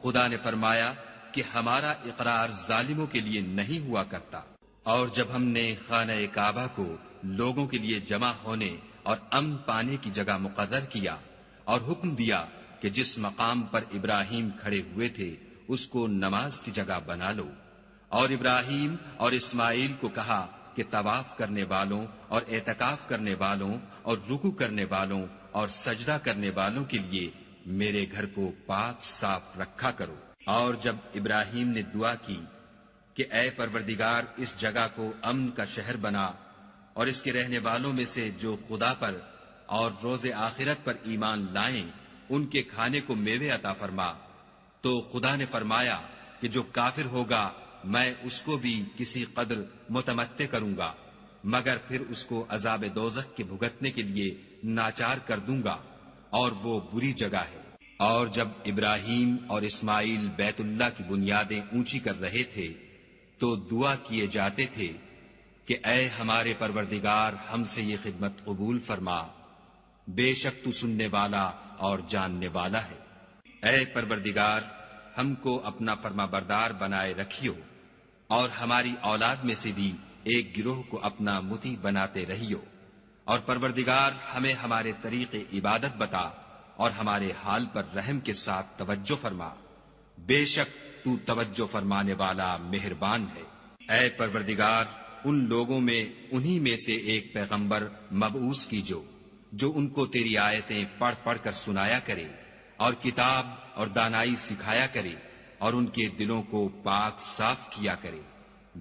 خدا نے فرمایا کہ ہمارا اقرار ظالموں کے لیے نہیں ہوا کرتا۔ اور جب ہم نے خانہ کعبہ کو لوگوں کے لیے جمع ہونے اور امن پانے کی جگہ مقرر کیا اور حکم دیا کہ جس مقام پر ابراہیم کھڑے ہوئے تھے اس کو نماز کی جگہ بنا لو، اور ابراہیم اور اسماعیل کو کہا کہ طواف کرنے والوں اور اعتکاف کرنے والوں اور رکوع کرنے والوں اور سجدہ کرنے والوں کے لیے میرے گھر کو پاک صاف رکھا کرو۔ اور جب ابراہیم نے دعا کی کہ اے پروردگار اس جگہ کو امن کا شہر بنا، اور اس کے رہنے والوں میں سے جو خدا پر اور روز آخرت پر ایمان لائیں ان کے کھانے کو میوے عطا فرما، تو خدا نے فرمایا کہ جو کافر ہوگا میں اس کو بھی کسی قدر متمتع کروں گا، مگر پھر اس کو عذاب دوزخ کے بھگتنے کے لیے ناچار کر دوں گا، اور وہ بری جگہ ہے۔ اور جب ابراہیم اور اسماعیل بیت اللہ کی بنیادیں اونچی کر رہے تھے تو دعا کیے جاتے تھے کہ اے ہمارے پروردگار ہم سے یہ خدمت قبول فرما، بے شک تو سننے والا اور جاننے والا ہے۔ اے پروردگار ہم کو اپنا فرما بردار بنائے رکھیو، اور ہماری اولاد میں سے بھی ایک گروہ کو اپنا مطیع بناتے رہیو، اور پروردگار ہمیں ہمارے طریق عبادت بتا اور ہمارے حال پر رحم کے ساتھ توجہ فرما، بے شک تو توجہ فرمانے والا مہربان ہے۔ اے پروردگار ان لوگوں میں انہی میں سے ایک پیغمبر مبعوث کیجو جو ان کو تیری آیتیں پڑھ پڑھ کر سنایا کرے اور کتاب اور دانائی سکھایا کرے اور ان کے دلوں کو پاک صاف کیا کرے،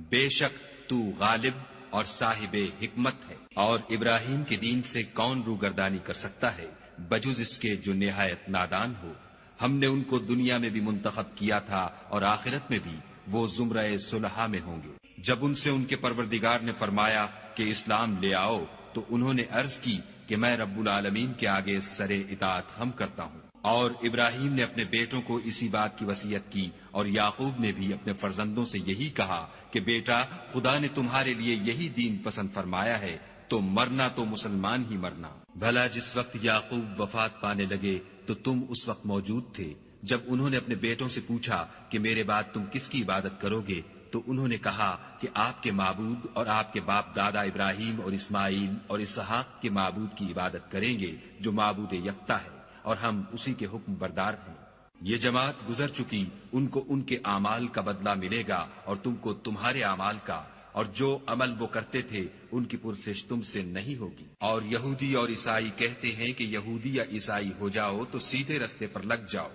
بے شک تو غالب اور صاحب حکمت ہے۔ اور ابراہیم کے دین سے کون روگردانی کر سکتا ہے بجز اس کے جو نہایت نادان ہو۔ ہم نے ان کو دنیا میں بھی منتخب کیا تھا اور آخرت میں بھی وہ زمرہ صلحاء میں ہوں گے۔ جب ان سے ان کے پروردگار نے فرمایا کہ اسلام لے آؤ تو انہوں نے عرض کی کہ میں رب العالمین کے آگے سر اطاعت خم کرتا ہوں۔ اور ابراہیم نے اپنے بیٹوں کو اسی بات کی وصیت کی، اور یعقوب نے بھی اپنے فرزندوں سے یہی کہا کہ بیٹا خدا نے تمہارے لیے یہی دین پسند فرمایا ہے تو مرنا تو مسلمان ہی مرنا۔ بھلا جس وقت یعقوب وفات پانے لگے تو تم اس وقت موجود تھے جب انہوں نے اپنے بیٹوں سے پوچھا کہ میرے بعد تم کس کی عبادت کرو گے، تو انہوں نے کہا کہ آپ کے معبود اور آپ کے باپ دادا ابراہیم اور اسماعیل اور اسحاق کے معبود کی عبادت کریں گے جو معبود یکتا ہے، اور ہم اسی کے حکم بردار ہیں۔ یہ جماعت گزر چکی، ان کو ان کے اعمال کا بدلہ ملے گا اور تم کو تمہارے اعمال کا، اور جو عمل وہ کرتے تھے ان کی پرسش تم سے نہیں ہوگی۔ اور یہودی اور عیسائی کہتے ہیں کہ یہودی یا عیسائی ہو جاؤ تو سیدھے رستے پر لگ جاؤ۔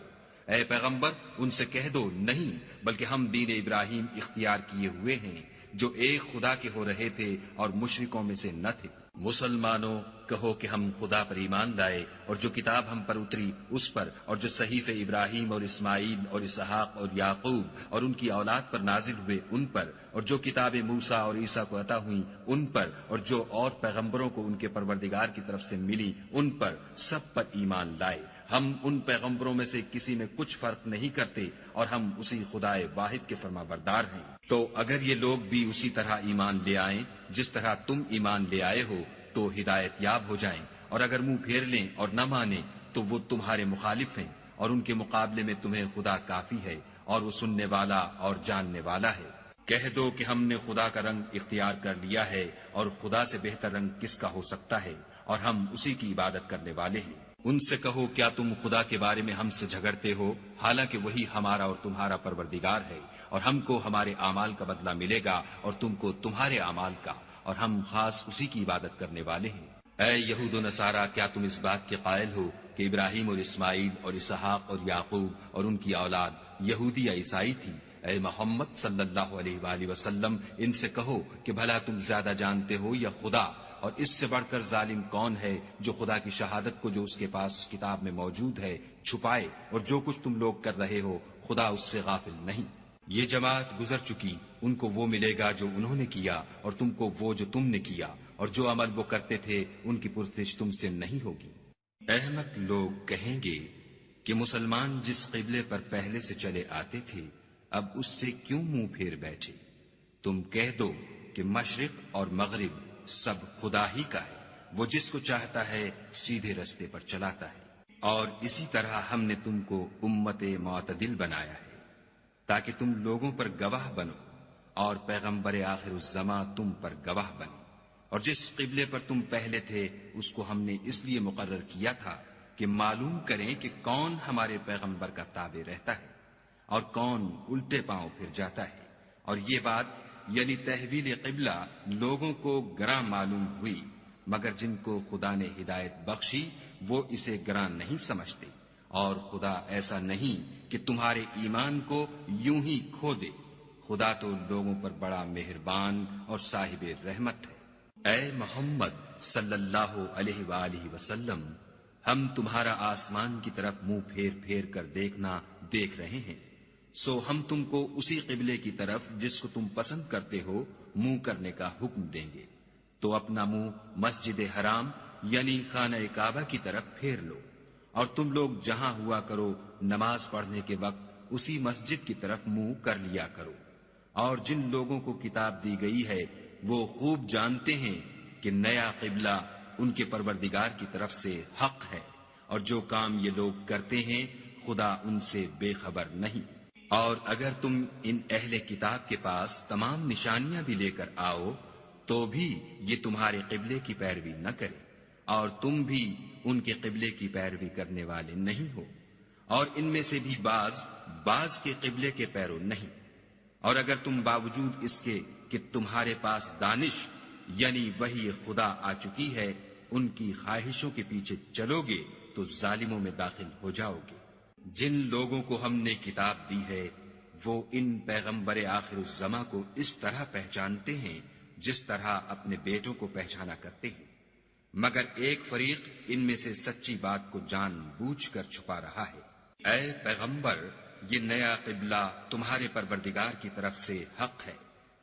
اے پیغمبر ان سے کہہ دو نہیں، بلکہ ہم دین ابراہیم اختیار کیے ہوئے ہیں جو ایک خدا کے ہو رہے تھے اور مشرکوں میں سے نہ تھے۔ مسلمانوں کہو کہ ہم خدا پر ایمان لائے اور جو کتاب ہم پر اتری اس پر، اور جو صحیفے ابراہیم اور اسماعیل اور اسحاق اور یعقوب اور ان کی اولاد پر نازل ہوئے ان پر، اور جو کتابیں موسیٰ اور عیسیٰ کو عطا ہوئیں ان پر، اور جو اور پیغمبروں کو ان کے پروردگار کی طرف سے ملی ان پر، سب پر ایمان لائے۔ ہم ان پیغمبروں میں سے کسی میں کچھ فرق نہیں کرتے، اور ہم اسی خدائے واحد کے فرما بردار ہیں۔ تو اگر یہ لوگ بھی اسی طرح ایمان لے آئیں جس طرح تم ایمان لے آئے ہو تو ہدایت یاب ہو جائیں، اور اگر منہ پھیر لیں اور نہ مانیں تو وہ تمہارے مخالف ہیں، اور ان کے مقابلے میں تمہیں خدا کافی ہے، اور وہ سننے والا اور جاننے والا ہے۔ کہہ دو کہ ہم نے خدا کا رنگ اختیار کر لیا ہے، اور خدا سے بہتر رنگ کس کا ہو سکتا ہے، اور ہم اسی کی عبادت کرنے والے ہیں۔ ان سے کہو کیا تم خدا کے بارے میں ہم سے جھگڑتے ہو، حالانکہ وہی ہمارا اور تمہارا پروردگار ہے، اور ہم کو ہمارے اعمال کا بدلہ ملے گا اور تم کو تمہارے اعمال کا، اور ہم خاص اسی کی عبادت کرنے والے ہیں۔ اے یہود و نصارہ، کیا تم اس بات کے قائل ہو کہ ابراہیم اور اسماعیل اور اسحاق اور یعقوب اور ان کی اولاد یہودی یا عیسائی تھی؟ اے محمد صلی اللہ علیہ وآلہ وسلم، ان سے کہو کہ بھلا تم زیادہ جانتے ہو یا خدا؟ اور اس سے بڑھ کر ظالم کون ہے جو خدا کی شہادت کو جو اس کے پاس کتاب میں موجود ہے چھپائے، اور جو کچھ تم لوگ کر رہے ہو خدا اس سے غافل نہیں۔ یہ جماعت گزر چکی، ان کو وہ ملے گا جو انہوں نے کیا، اور تم کو وہ جو تم نے کیا، اور جو عمل وہ کرتے تھے ان کی پرسش تم سے نہیں ہوگی۔ احمق لوگ کہیں گے کہ مسلمان جس قبلے پر پہلے سے چلے آتے تھے اب اس سے کیوں منہ پھیر بیٹھے؟ تم کہہ دو کہ مشرق اور مغرب سب خدا ہی کا ہے، وہ جس کو چاہتا ہے سیدھے رستے پر چلاتا ہے، اور اسی طرح ہم نے تم کو امت معتدل بنایا ہے تاکہ تم لوگوں پر گواہ بنو، اور پیغمبر آخر الزماں تم پر گواہ بنے۔ اور جس قبلے پر تم پہلے تھے اس کو ہم نے اس لیے مقرر کیا تھا کہ معلوم کریں کہ کون ہمارے پیغمبر کا تابع رہتا ہے اور کون الٹے پاؤں پھر جاتا ہے۔ اور یہ بات یعنی تحویل قبلہ لوگوں کو گراں معلوم ہوئی، مگر جن کو خدا نے ہدایت بخشی وہ اسے گراں نہیں سمجھتے، اور خدا ایسا نہیں کہ تمہارے ایمان کو یوں ہی کھو دے۔ خدا تو لوگوں پر بڑا مہربان اور صاحب رحمت ہے۔ اے محمد صلی اللہ علیہ وآلہ وسلم، ہم تمہارا آسمان کی طرف منہ پھیر پھیر کر دیکھنا دیکھ رہے ہیں، سو ہم تم کو اسی قبلے کی طرف جس کو تم پسند کرتے ہو منہ کرنے کا حکم دیں گے۔ تو اپنا منہ مسجد حرام یعنی خانہ کعبہ کی طرف پھیر لو، اور تم لوگ جہاں ہوا کرو نماز پڑھنے کے وقت اسی مسجد کی طرف منہ کر لیا کرو۔ اور جن لوگوں کو کتاب دی گئی ہے وہ خوب جانتے ہیں کہ نیا قبلہ ان کے پروردگار کی طرف سے حق ہے، اور جو کام یہ لوگ کرتے ہیں خدا ان سے بے خبر نہیں۔ اور اگر تم ان اہل کتاب کے پاس تمام نشانیاں بھی لے کر آؤ تو بھی یہ تمہارے قبلے کی پیروی نہ کرے، اور تم بھی ان کے قبلے کی پیروی کرنے والے نہیں ہو، اور ان میں سے بھی بعض کے قبلے کے پیرو نہیں۔ اور اگر تم باوجود اس کے کہ تمہارے پاس دانش یعنی وحی خدا آ چکی ہے ان کی خواہشوں کے پیچھے چلو گے تو ظالموں میں داخل ہو جاؤ گے۔ جن لوگوں کو ہم نے کتاب دی ہے وہ ان پیغمبر آخر الزماں کو اس طرح پہچانتے ہیں جس طرح اپنے بیٹوں کو پہچانا کرتے ہیں، مگر ایک فریق ان میں سے سچی بات کو جان بوجھ کر چھپا رہا ہے۔ اے پیغمبر، یہ نیا قبلہ تمہارے پروردگار کی طرف سے حق ہے،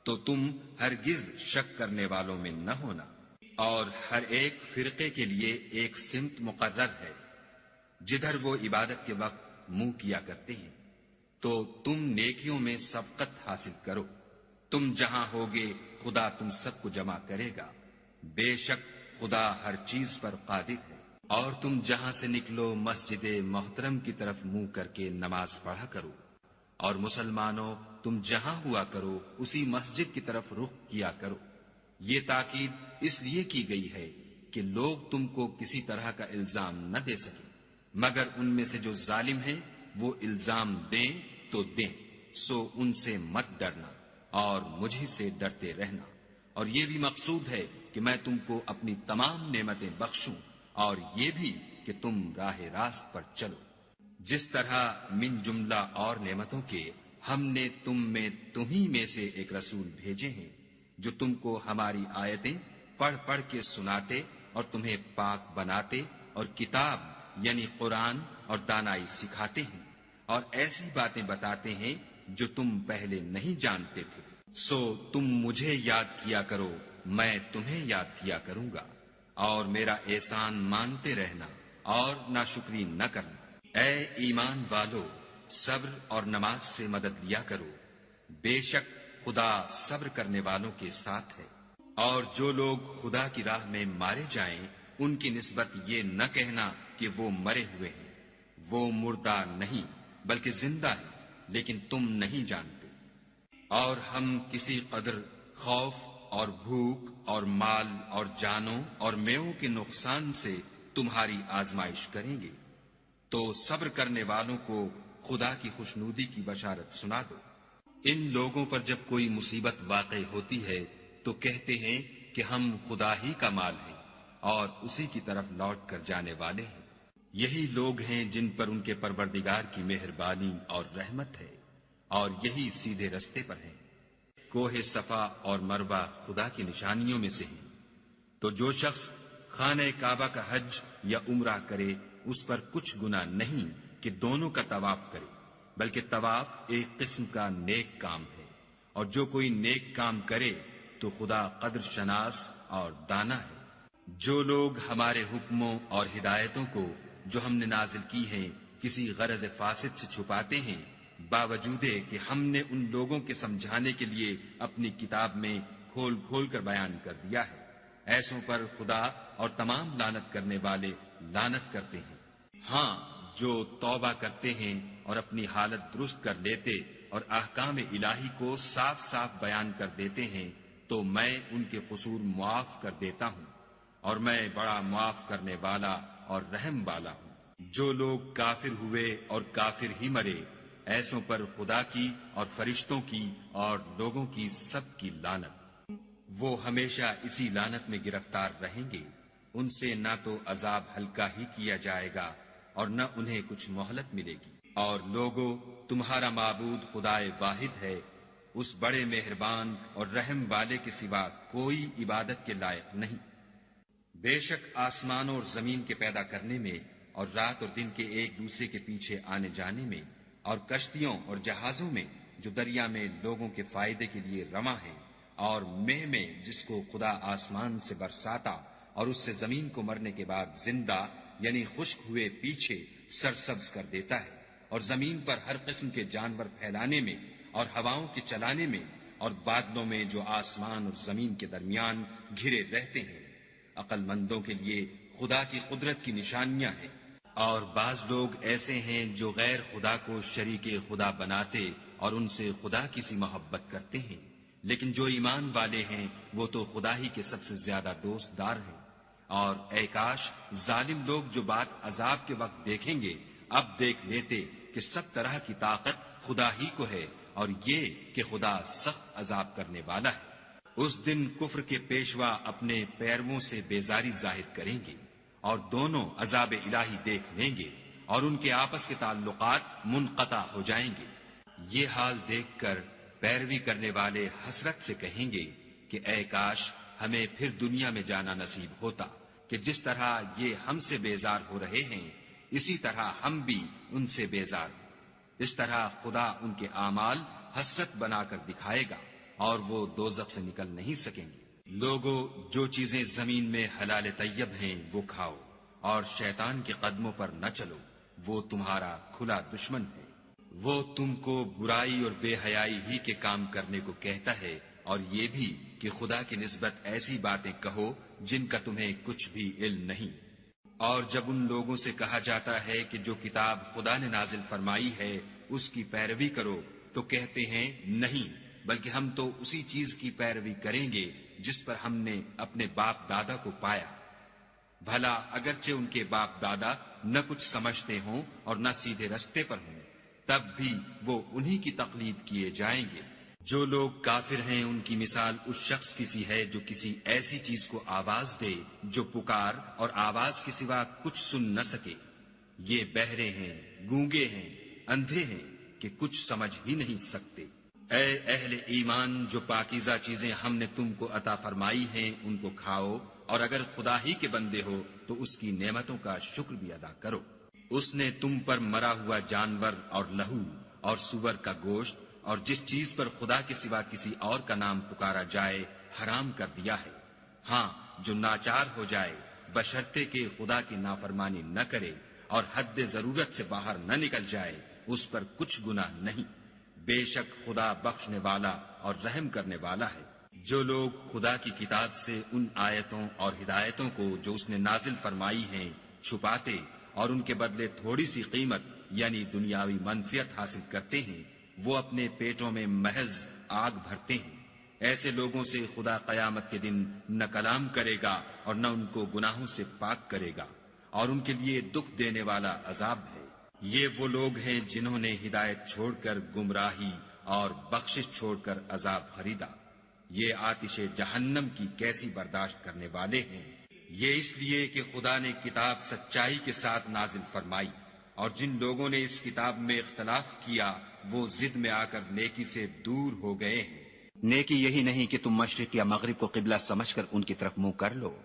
تو تم ہرگز شک کرنے والوں میں نہ ہونا، اور ہر ایک فرقے کے لیے ایک سمت مقرر ہے جدھر وہ عبادت کے وقت منہ کیا کرتے ہیں، تو تم نیکیوں میں سبقت حاصل کرو۔ تم جہاں ہوگے خدا تم سب کو جمع کرے گا، بے شک خدا ہر چیز پر قادر ہے۔ اور تم جہاں سے نکلو مسجد محترم کی طرف منہ کر کے نماز پڑھا کرو، اور مسلمانوں تم جہاں ہوا کرو اسی مسجد کی طرف رخ کیا کرو۔ یہ تاکید اس لیے کی گئی ہے کہ لوگ تم کو کسی طرح کا الزام نہ دے سکیں، مگر ان میں سے جو ظالم ہیں وہ الزام دیں تو دیں، سو ان سے مت ڈرنا اور مجھے سے ڈرتے رہنا۔ اور یہ بھی مقصود ہے کہ میں تم کو اپنی تمام نعمتیں بخشوں، اور یہ بھی کہ تم راہ راست پر چلو۔ جس طرح من جملہ اور نعمتوں کے ہم نے تمہیں میں سے ایک رسول بھیجے ہیں جو تم کو ہماری آیتیں پڑھ پڑھ کے سناتے اور تمہیں پاک بناتے اور کتاب یعنی قرآن اور دانائی سکھاتے ہیں اور ایسی باتیں بتاتے ہیں جو تم پہلے نہیں جانتے تھے۔ سو تم مجھے یاد کیا کرو، میں تمہیں یاد کیا کروں گا، اور میرا احسان مانتے رہنا اور ناشکری نہ کرنا۔ اے ایمان والو، صبر اور نماز سے مدد لیا کرو، بے شک خدا صبر کرنے والوں کے ساتھ ہے۔ اور جو لوگ خدا کی راہ میں مارے جائیں ان کی نسبت یہ نہ کہنا کہ وہ مرے ہوئے ہیں، وہ مردہ نہیں بلکہ زندہ ہیں، لیکن تم نہیں جانتے۔ اور ہم کسی قدر خوف اور بھوک اور مال اور جانوں اور میووں کے نقصان سے تمہاری آزمائش کریں گے، تو صبر کرنے والوں کو خدا کی خوشنودی کی بشارت سنا دو۔ ان لوگوں پر جب کوئی مصیبت واقع ہوتی ہے تو کہتے ہیں کہ ہم خدا ہی کا مال ہیں اور اسی کی طرف لوٹ کر جانے والے ہیں۔ یہی لوگ ہیں جن پر ان کے پروردگار کی مہربانی اور رحمت ہے، اور یہی سیدھے رستے پر ہیں۔ کوہ صفا اور مروہ خدا کی نشانیوں میں سے ہیں، تو جو شخص خانہ کعبہ کا حج یا عمرہ کرے اس پر کچھ گناہ نہیں کہ دونوں کا طواف کرے، بلکہ طواف ایک قسم کا نیک کام ہے، اور جو کوئی نیک کام کرے تو خدا قدر شناس اور دانا ہے۔ جو لوگ ہمارے حکموں اور ہدایتوں کو جو ہم نے نازل کی ہیں کسی غرض فاسد سے چھپاتے ہیں، باوجود کہ ہم نے ان لوگوں کے سمجھانے کے لیے اپنی کتاب میں کھول کھول کر بیان کر دیا ہے، ایسوں پر خدا اور تمام لعنت کرنے والے لعنت کرتے ہیں۔ ہاں، جو توبہ کرتے ہیں اور اپنی حالت درست کر لیتے اور احکام الہی کو صاف صاف بیان کر دیتے ہیں تو میں ان کے قصور معاف کر دیتا ہوں، اور میں بڑا معاف کرنے والا اور رحم والا ہوں۔ جو لوگ کافر ہوئے اور کافر ہی مرے، ایسوں پر خدا کی اور فرشتوں کی اور لوگوں کی سب کی لعنت۔ وہ ہمیشہ اسی لعنت میں گرفتار رہیں گے، ان سے نہ تو عذاب ہلکا ہی کیا جائے گا اور نہ انہیں کچھ مہلت ملے گی۔ اور لوگو، تمہارا معبود خدائے واحد ہے، اس بڑے مہربان اور رحم والے کے سوا کوئی عبادت کے لائق نہیں۔ بے شک آسمانوں اور زمین کے پیدا کرنے میں اور رات اور دن کے ایک دوسرے کے پیچھے آنے جانے میں اور کشتیوں اور جہازوں میں جو دریا میں لوگوں کے فائدے کے لیے رواں ہیں، اور مہ میں جس کو خدا آسمان سے برساتا اور اس سے زمین کو مرنے کے بعد زندہ یعنی خشک ہوئے پیچھے سرسبز کر دیتا ہے، اور زمین پر ہر قسم کے جانور پھیلانے میں اور ہواؤں کے چلانے میں اور بادلوں میں جو آسمان اور زمین کے درمیان گھرے رہتے ہیں، عقل مندوں کے لیے خدا کی قدرت کی نشانیاں ہیں۔ اور بعض لوگ ایسے ہیں جو غیر خدا کو شریک خدا بناتے اور ان سے خدا کی سی محبت کرتے ہیں، لیکن جو ایمان والے ہیں وہ تو خدا ہی کے سب سے زیادہ دوست دار ہیں۔ اور اے کاش ظالم لوگ جو بات عذاب کے وقت دیکھیں گے اب دیکھ لیتے کہ سب طرح کی طاقت خدا ہی کو ہے، اور یہ کہ خدا سخت عذاب کرنے والا ہے۔ اس دن کفر کے پیشوا اپنے پیرووں سے بیزاری ظاہر کریں گے اور دونوں عذاب الہی دیکھ لیں گے اور ان کے آپس کے تعلقات منقطع ہو جائیں گے۔ یہ حال دیکھ کر پیروی کرنے والے حسرت سے کہیں گے کہ اے کاش ہمیں پھر دنیا میں جانا نصیب ہوتا کہ جس طرح یہ ہم سے بیزار ہو رہے ہیں اسی طرح ہم بھی ان سے بیزار ہیں۔ اس طرح خدا ان کے اعمال حسرت بنا کر دکھائے گا اور وہ دوزخ سے نکل نہیں سکیں گے۔ لوگو، جو چیزیں زمین میں حلال طیب ہیں وہ کھاؤ، اور شیطان کے قدموں پر نہ چلو، وہ تمہارا کھلا دشمن ہے۔ وہ تم کو برائی اور بے حیائی ہی کے کام کرنے کو کہتا ہے، اور یہ بھی کہ خدا کی نسبت ایسی باتیں کہو جن کا تمہیں کچھ بھی علم نہیں۔ اور جب ان لوگوں سے کہا جاتا ہے کہ جو کتاب خدا نے نازل فرمائی ہے اس کی پیروی کرو تو کہتے ہیں نہیں، بلکہ ہم تو اسی چیز کی پیروی کریں گے جس پر ہم نے اپنے باپ دادا کو پایا۔ بھلا اگرچہ ان کے باپ دادا نہ کچھ سمجھتے ہوں اور نہ سیدھے رستے پر ہوں، تب بھی وہ انہی کی تقلید کیے جائیں گے۔ جو لوگ کافر ہیں ان کی مثال اس شخص کی سی ہے جو کسی ایسی چیز کو آواز دے جو پکار اور آواز کے سوا کچھ سن نہ سکے۔ یہ بہرے ہیں، گونگے ہیں، اندھے ہیں کہ کچھ سمجھ ہی نہیں سکتے۔ اے اہل ایمان، جو پاکیزہ چیزیں ہم نے تم کو عطا فرمائی ہیں ان کو کھاؤ، اور اگر خدا ہی کے بندے ہو تو اس کی نعمتوں کا شکر بھی ادا کرو۔ اس نے تم پر مرا ہوا جانور اور لہو اور سور کا گوشت اور جس چیز پر خدا کے سوا کسی اور کا نام پکارا جائے حرام کر دیا ہے۔ ہاں، جو ناچار ہو جائے بشرطے کہ خدا کی نافرمانی نہ کرے اور حد ضرورت سے باہر نہ نکل جائے، اس پر کچھ گناہ نہیں۔ بے شک خدا بخشنے والا اور رحم کرنے والا ہے۔ جو لوگ خدا کی کتاب سے ان آیتوں اور ہدایتوں کو جو اس نے نازل فرمائی ہیں چھپاتے اور ان کے بدلے تھوڑی سی قیمت یعنی دنیاوی منفعت حاصل کرتے ہیں، وہ اپنے پیٹوں میں محض آگ بھرتے ہیں۔ ایسے لوگوں سے خدا قیامت کے دن نہ کلام کرے گا اور نہ ان کو گناہوں سے پاک کرے گا، اور ان کے لیے دکھ دینے والا عذاب ہے۔ یہ وہ لوگ ہیں جنہوں نے ہدایت چھوڑ کر گمراہی اور بخشش چھوڑ کر عذاب خریدا۔ یہ آتش جہنم کی کیسی برداشت کرنے والے ہیں۔ یہ اس لیے کہ خدا نے کتاب سچائی کے ساتھ نازل فرمائی، اور جن لوگوں نے اس کتاب میں اختلاف کیا وہ ضد میں آ کر نیکی سے دور ہو گئے ہیں۔ نیکی یہی نہیں کہ تم مشرق یا مغرب کو قبلہ سمجھ کر ان کی طرف منہ کر لو،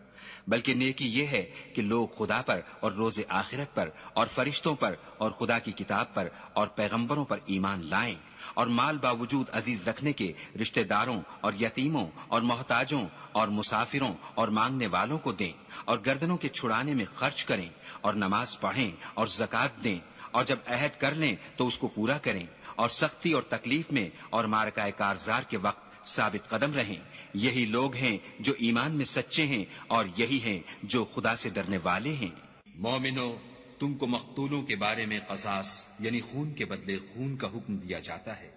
بلکہ نیکی یہ ہے کہ لوگ خدا پر اور روز آخرت پر اور فرشتوں پر اور خدا کی کتاب پر اور پیغمبروں پر ایمان لائیں، اور مال باوجود عزیز رکھنے کے رشتہ داروں اور یتیموں اور محتاجوں اور مسافروں اور مانگنے والوں کو دیں، اور گردنوں کے چھڑانے میں خرچ کریں، اور نماز پڑھیں اور زکوٰۃ دیں، اور جب عہد کر لیں تو اس کو پورا کریں، اور سختی اور تکلیف میں اور معرکہ کارزار کے وقت ثابت قدم رہیں۔ یہی لوگ ہیں جو ایمان میں سچے ہیں، اور یہی ہیں جو خدا سے ڈرنے والے ہیں۔ مومنو، تم کو مقتولوں کے بارے میں قصاص یعنی خون کے بدلے خون کا حکم دیا جاتا ہے،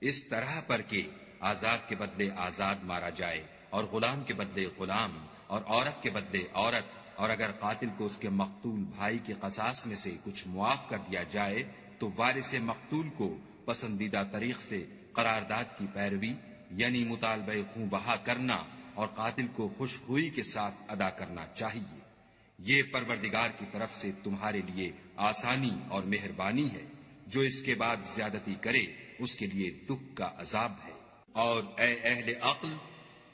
اس طرح پر کہ آزاد کے بدلے آزاد مارا جائے، اور غلام کے بدلے غلام، اور عورت کے بدلے عورت، اور اگر قاتل کو اس کے مقتول بھائی کے قصاص میں سے کچھ معاف کر دیا جائے تو وارث مقتول کو پسندیدہ طریق سے قرارداد کی پیروی یعنی مطالبہ خون بہا کرنا اور قاتل کو خوش خوئی کے ساتھ ادا کرنا چاہیے۔ یہ پروردگار کی طرف سے تمہارے لیے آسانی اور مہربانی ہے۔ جو اس کے بعد زیادتی کرے اس کے لیے دکھ کا عذاب ہے۔ اور اے اہل عقل،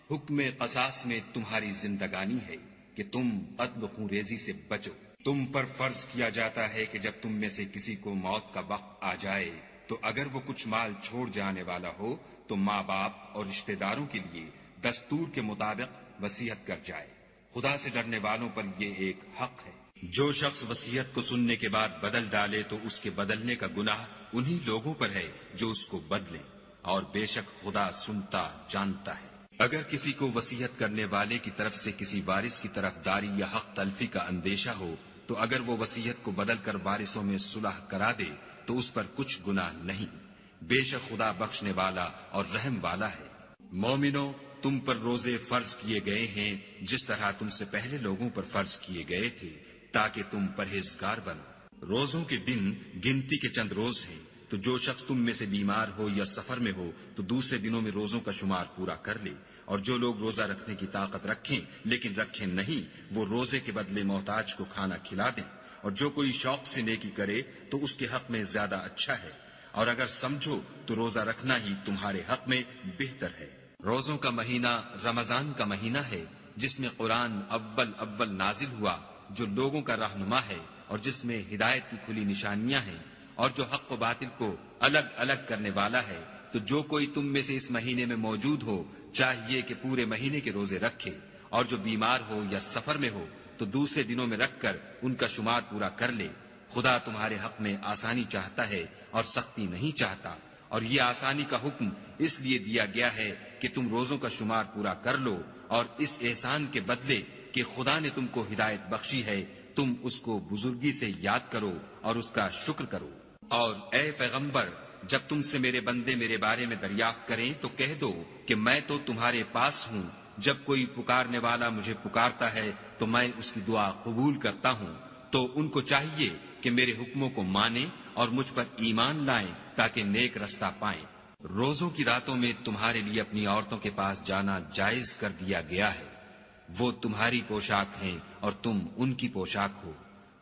حکم قصاص میں تمہاری زندگانی ہے کہ تم قتل و خون ریزی سے بچو۔ تم پر فرض کیا جاتا ہے کہ جب تم میں سے کسی کو موت کا وقت آ جائے تو اگر وہ کچھ مال چھوڑ جانے والا ہو تو ماں باپ اور رشتہ داروں کے لیے دستور کے مطابق وصیت کر جائے۔ خدا سے ڈرنے والوں پر یہ ایک حق ہے۔ جو شخص وصیت کو سننے کے بعد بدل ڈالے تو اس کے بدلنے کا گناہ انہی لوگوں پر ہے جو اس کو بدلیں، اور بے شک خدا سنتا جانتا ہے۔ اگر کسی کو وصیت کرنے والے کی طرف سے کسی وارث کی طرف داری یا حق تلفی کا اندیشہ ہو تو اگر وہ وصیت کو بدل کر وارثوں میں صلح کرا دے تو اس پر کچھ گناہ نہیں، بے شک خدا بخشنے والا اور رحم والا ہے۔ مومنو، تم پر روزے فرض کیے گئے ہیں جس طرح تم سے پہلے لوگوں پر فرض کیے گئے تھے تاکہ تم پرہیزگار بنو۔ روزوں کے دن گنتی کے چند روز ہیں، تو جو شخص تم میں سے بیمار ہو یا سفر میں ہو تو دوسرے دنوں میں روزوں کا شمار پورا کر لے، اور جو لوگ روزہ رکھنے کی طاقت رکھیں لیکن رکھیں نہیں وہ روزے کے بدلے محتاج کو کھانا کھلا دیں، اور جو کوئی شوق سے نیکی کرے تو اس کے حق میں زیادہ اچھا ہے، اور اگر سمجھو تو روزہ رکھنا ہی تمہارے حق میں بہتر ہے۔ روزوں کا مہینہ رمضان کا مہینہ ہے جس میں قرآن اول نازل ہوا، جو لوگوں کا رہنما ہے اور جس میں ہدایت کی کھلی نشانیاں ہیں، اور جو حق و باطل کو الگ الگ کرنے والا ہے۔ تو جو کوئی تم میں سے اس مہینے میں موجود ہو چاہیے کہ پورے مہینے کے روزے رکھے، اور جو بیمار ہو یا سفر میں ہو تو دوسرے دنوں میں رکھ کر ان کا شمار پورا کر لے۔ خدا تمہارے حق میں آسانی چاہتا ہے اور سختی نہیں چاہتا، اور یہ آسانی کا حکم اس لیے دیا گیا ہے کہ تم روزوں کا شمار پورا کر لو، اور اس احسان کے بدلے کہ خدا نے تم کو ہدایت بخشی ہے تم اس کو بزرگی سے یاد کرو اور اس کا شکر کرو۔ اور اے پیغمبر، جب تم سے میرے بندے میرے بارے میں دریافت کریں تو کہہ دو کہ میں تو تمہارے پاس ہوں، جب کوئی پکارنے والا مجھے پکارتا ہے تو میں اس کی دعا قبول کرتا ہوں۔ تو ان کو چاہیے کہ میرے حکموں کو مانیں اور مجھ پر ایمان لائیں تاکہ نیک رستہ پائیں۔ روزوں کی راتوں میں تمہارے لیے اپنی عورتوں کے پاس جانا جائز کر دیا گیا ہے، وہ تمہاری پوشاک ہیں اور تم ان کی پوشاک ہو۔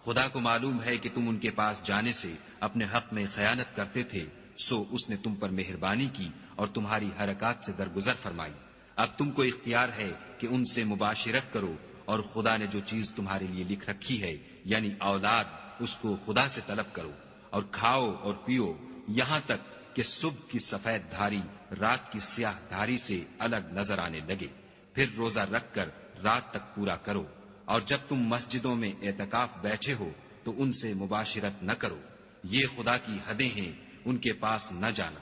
خدا کو معلوم ہے کہ تم ان کے پاس جانے سے اپنے حق میں خیانت کرتے تھے، سو اس نے تم پر مہربانی کی اور تمہاری حرکات سے درگزر فرمائی۔ اب تم کو اختیار ہے کہ ان سے مباشرت کرو، اور خدا نے جو چیز تمہارے لیے لکھ رکھی ہے یعنی اولاد، اس کو خدا سے طلب کرو، اور کھاؤ اور پیو یہاں تک کہ صبح کی سفید دھاری رات کی سیاہ دھاری سے الگ نظر آنے لگے، پھر روزہ رکھ کر رات تک پورا کرو، اور جب تم مسجدوں میں اعتکاف بیٹھے ہو تو ان سے مباشرت نہ کرو، یہ خدا کی حدیں ہیں، ان کے پاس نہ جانا۔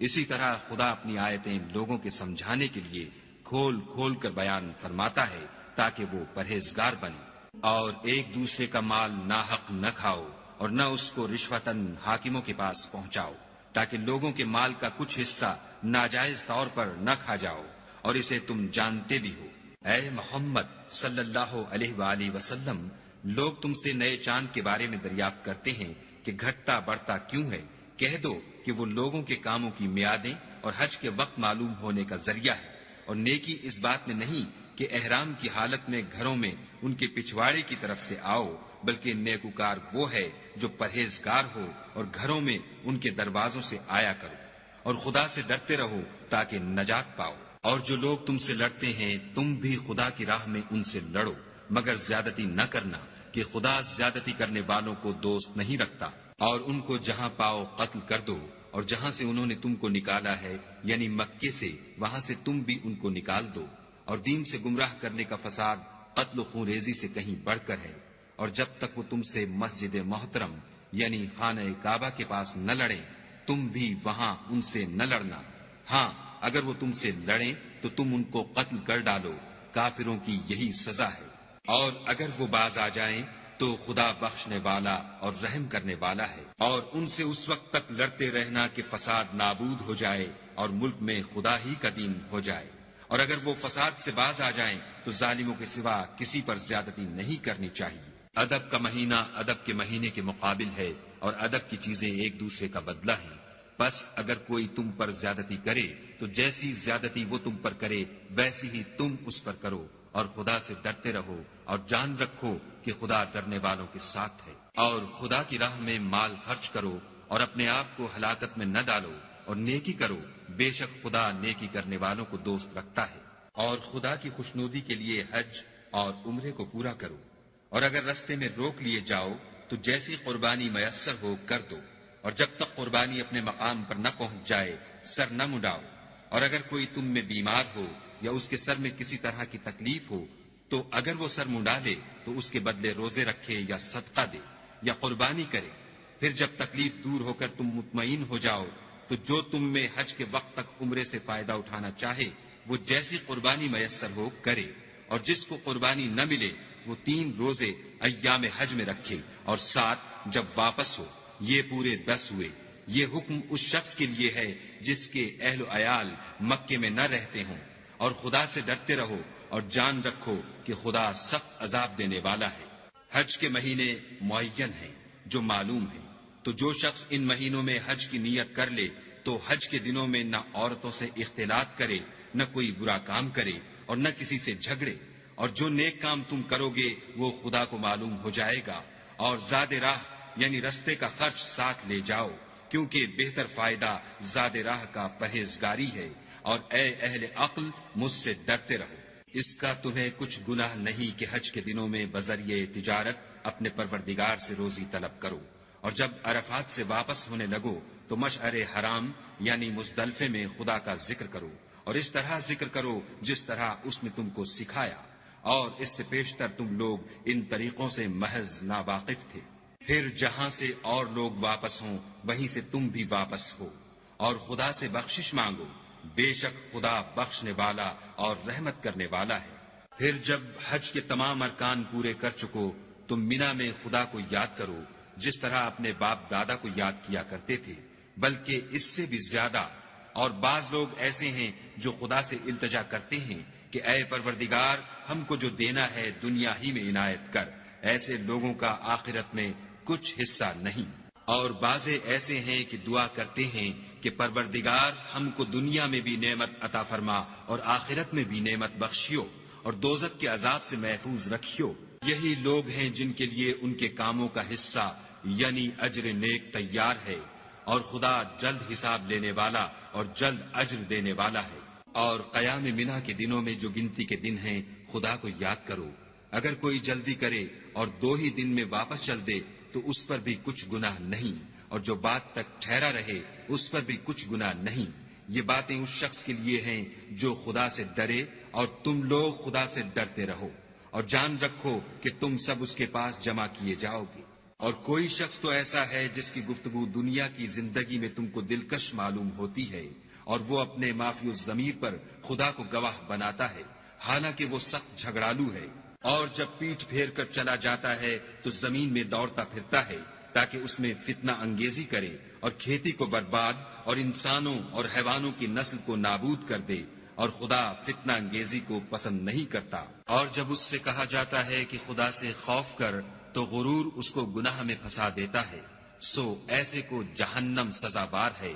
اسی طرح خدا اپنی آیتیں لوگوں کے سمجھانے کے لیے کھول کھول کر بیان فرماتا ہے تاکہ وہ پرہیزگار بنے۔ اور ایک دوسرے کا مال ناحق نہ کھاؤ، اور نہ اس کو رشوتاً حاکموں کے پاس پہنچاؤ، تاکہ لوگوں کے مال کا کچھ حصہ ناجائز طور پر نہ کھا جاؤ، اور اسے تم جانتے بھی ہو۔ اے محمد صلی اللہ علیہ وآلہ وسلم، لوگ تم سے نئے چاند کے بارے میں دریافت کرتے ہیں کہ گھٹتا بڑھتا کیوں ہے؟ کہہ دو کہ وہ لوگوں کے کاموں کی میعادیں اور حج کے وقت معلوم ہونے کا ذریعہ ہے، اور نیکی اس بات میں نہیں کہ احرام کی حالت میں گھروں میں ان کے پچھواڑے کی طرف سے آؤ، بلکہ نیکوکار وہ ہے جو پرہیزگار ہو اور گھروں میں ان کے دروازوں سے آیا کرو، اور خدا سے ڈرتے رہو تاکہ نجات پاؤ۔ اور جو لوگ تم سے لڑتے ہیں تم بھی خدا کی راہ میں ان سے لڑو، مگر زیادتی نہ کرنا، کہ خدا زیادتی کرنے والوں کو دوست نہیں رکھتا۔ اور ان کو جہاں پاؤ قتل کر دو، اور جہاں سے انہوں نے تم کو نکالا ہے یعنی مکے سے، وہاں سے تم بھی ان کو نکال دو۔ اور دین سے گمراہ کرنے کا فساد قتل و خون ریزی سے کہیں بڑھ کر ہے۔ اور جب تک وہ تم سے مسجد محترم یعنی خانہ کعبہ کے پاس نہ لڑیں، تم بھی وہاں ان سے نہ لڑنا۔ ہاں اگر وہ تم سے لڑیں تو تم ان کو قتل کر ڈالو، کافروں کی یہی سزا ہے۔ اور اگر وہ باز آ جائیں تو خدا بخشنے والا اور رحم کرنے والا ہے۔ اور ان سے اس وقت تک لڑتے رہنا کہ فساد نابود ہو جائے اور ملک میں خدا ہی کا دین ہو جائے۔ اور اگر وہ فساد سے باز آ جائیں تو ظالموں کے سوا کسی پر زیادتی نہیں کرنی چاہیے۔ ادب کا مہینہ ادب کے مہینے کے مقابل ہے، اور ادب کی چیزیں ایک دوسرے کا بدلہ ہیں۔ بس اگر کوئی تم پر زیادتی کرے تو جیسی زیادتی وہ تم پر کرے ویسی ہی تم اس پر کرو، اور خدا سے ڈرتے رہو، اور جان رکھو کہ خدا ڈرنے والوں کے ساتھ ہے۔ اور خدا کی راہ میں مال خرچ کرو، اور اپنے آپ کو ہلاکت میں نہ ڈالو، اور نیکی کرو، بے شک خدا نیکی کرنے والوں کو دوست رکھتا ہے۔ اور خدا کی خوشنودی کے لیے حج اور عمرے کو پورا کرو، اور اگر رستے میں روک لیے جاؤ تو جیسی قربانی میسر ہو کر دو، اور جب تک قربانی اپنے مقام پر نہ پہنچ جائے سر نہ مڈاؤ۔ اور اگر کوئی تم میں بیمار ہو یا اس کے سر میں کسی طرح کی تکلیف ہو تو اگر وہ سر منڈا لے تو اس کے بدلے روزے رکھے یا صدقہ دے یا قربانی کرے۔ پھر جب تکلیف دور ہو کر تم مطمئن ہو جاؤ تو جو تم میں حج کے وقت تک عمرے سے فائدہ اٹھانا چاہے وہ جیسی قربانی میسر ہو کرے، اور جس کو قربانی نہ ملے وہ 3 روزے ایام حج میں رکھے، اور 7 جب واپس ہو، یہ پورے 10 ہوئے۔ یہ حکم اس شخص کے لیے ہے جس کے اہل و عیال مکے میں نہ رہتے ہوں۔ اور خدا سے ڈرتے رہو اور جان رکھو کہ خدا سخت عذاب دینے والا ہے۔ حج کے مہینے معین ہیں جو معلوم ہیں، تو جو شخص ان مہینوں میں حج کی نیت کر لے تو حج کے دنوں میں نہ عورتوں سے اختلاط کرے، نہ کوئی برا کام کرے، اور نہ کسی سے جھگڑے۔ اور جو نیک کام تم کرو گے وہ خدا کو معلوم ہو جائے گا۔ اور زاد راہ یعنی رستے کا خرچ ساتھ لے جاؤ، کیونکہ بہتر فائدہ زاد راہ کا پرہیزگاری ہے۔ اور اے اہل عقل، مجھ سے ڈرتے رہو۔ اس کا تمہیں کچھ گناہ نہیں کہ حج کے دنوں میں بذریعہ تجارت اپنے پروردگار سے روزی طلب کرو، اور جب عرفات سے واپس ہونے لگو تو مشعر حرام یعنی مزدلفے میں خدا کا ذکر کرو، اور اس طرح ذکر کرو جس طرح اس نے تم کو سکھایا، اور اس سے پیشتر تم لوگ ان طریقوں سے محض ناواقف تھے۔ پھر جہاں سے اور لوگ واپس ہوں وہیں سے تم بھی واپس ہو، اور خدا سے بخشش مانگو، بے شک خدا بخشنے والا اور رحمت کرنے والا ہے۔ پھر جب حج کے تمام ارکان پورے کر چکو تو مینا میں خدا کو یاد کرو جس طرح اپنے باپ دادا کو یاد کیا کرتے تھے، بلکہ اس سے بھی زیادہ۔ اور بعض لوگ ایسے ہیں جو خدا سے التجا کرتے ہیں کہ اے پروردگار، ہم کو جو دینا ہے دنیا ہی میں عنایت کر۔ ایسے لوگوں کا آخرت میں کچھ حصہ نہیں۔ اور بعض ایسے ہیں کہ دعا کرتے ہیں کہ پروردگار ہم کو دنیا میں بھی نعمت عطا فرما اور آخرت میں بھی نعمت بخشیو، اور دوزخ کے عذاب سے محفوظ رکھیو۔ یہی لوگ ہیں جن کے لیے ان کے کاموں کا حصہ یعنی اجر نیک تیار ہے، اور خدا جلد حساب لینے والا اور جلد اجر دینے والا ہے۔ اور قیام منا کے دنوں میں جو گنتی کے دن ہیں خدا کو یاد کرو۔ اگر کوئی جلدی کرے اور 2 ہی دن میں واپس چل دے تو اس پر بھی کچھ گناہ نہیں، اور جو بات تک ٹھہرا رہے اس پر بھی کچھ گناہ نہیں۔ یہ باتیں اس شخص کے لیے ہیں جو خدا سے ڈرے، اور تم لوگ خدا سے ڈرتے رہو، اور جان رکھو کہ تم سب اس کے پاس جمع کیے جاؤ گے۔ اور کوئی شخص تو ایسا ہے جس کی گفتگو دنیا کی زندگی میں تم کو دلکش معلوم ہوتی ہے، اور وہ اپنے معافی الضمیر پر خدا کو گواہ بناتا ہے، حالانکہ وہ سخت جھگڑالو ہے، اور جب پیٹھ پھیر کر چلا جاتا ہے تو زمین میں دوڑتا پھرتا ہے تاکہ اس میں فتنہ انگیزی کرے اور کھیتی کو برباد اور انسانوں اور حیوانوں کی نسل کو نابود کر دے، اور خدا فتنہ انگیزی کو پسند نہیں کرتا۔ اور جب اس سے کہا جاتا ہے کہ خدا سے خوف کر تو غرور اس کو گناہ میں پھنسا دیتا ہے، سو ایسے کو جہنم سزاوار ہے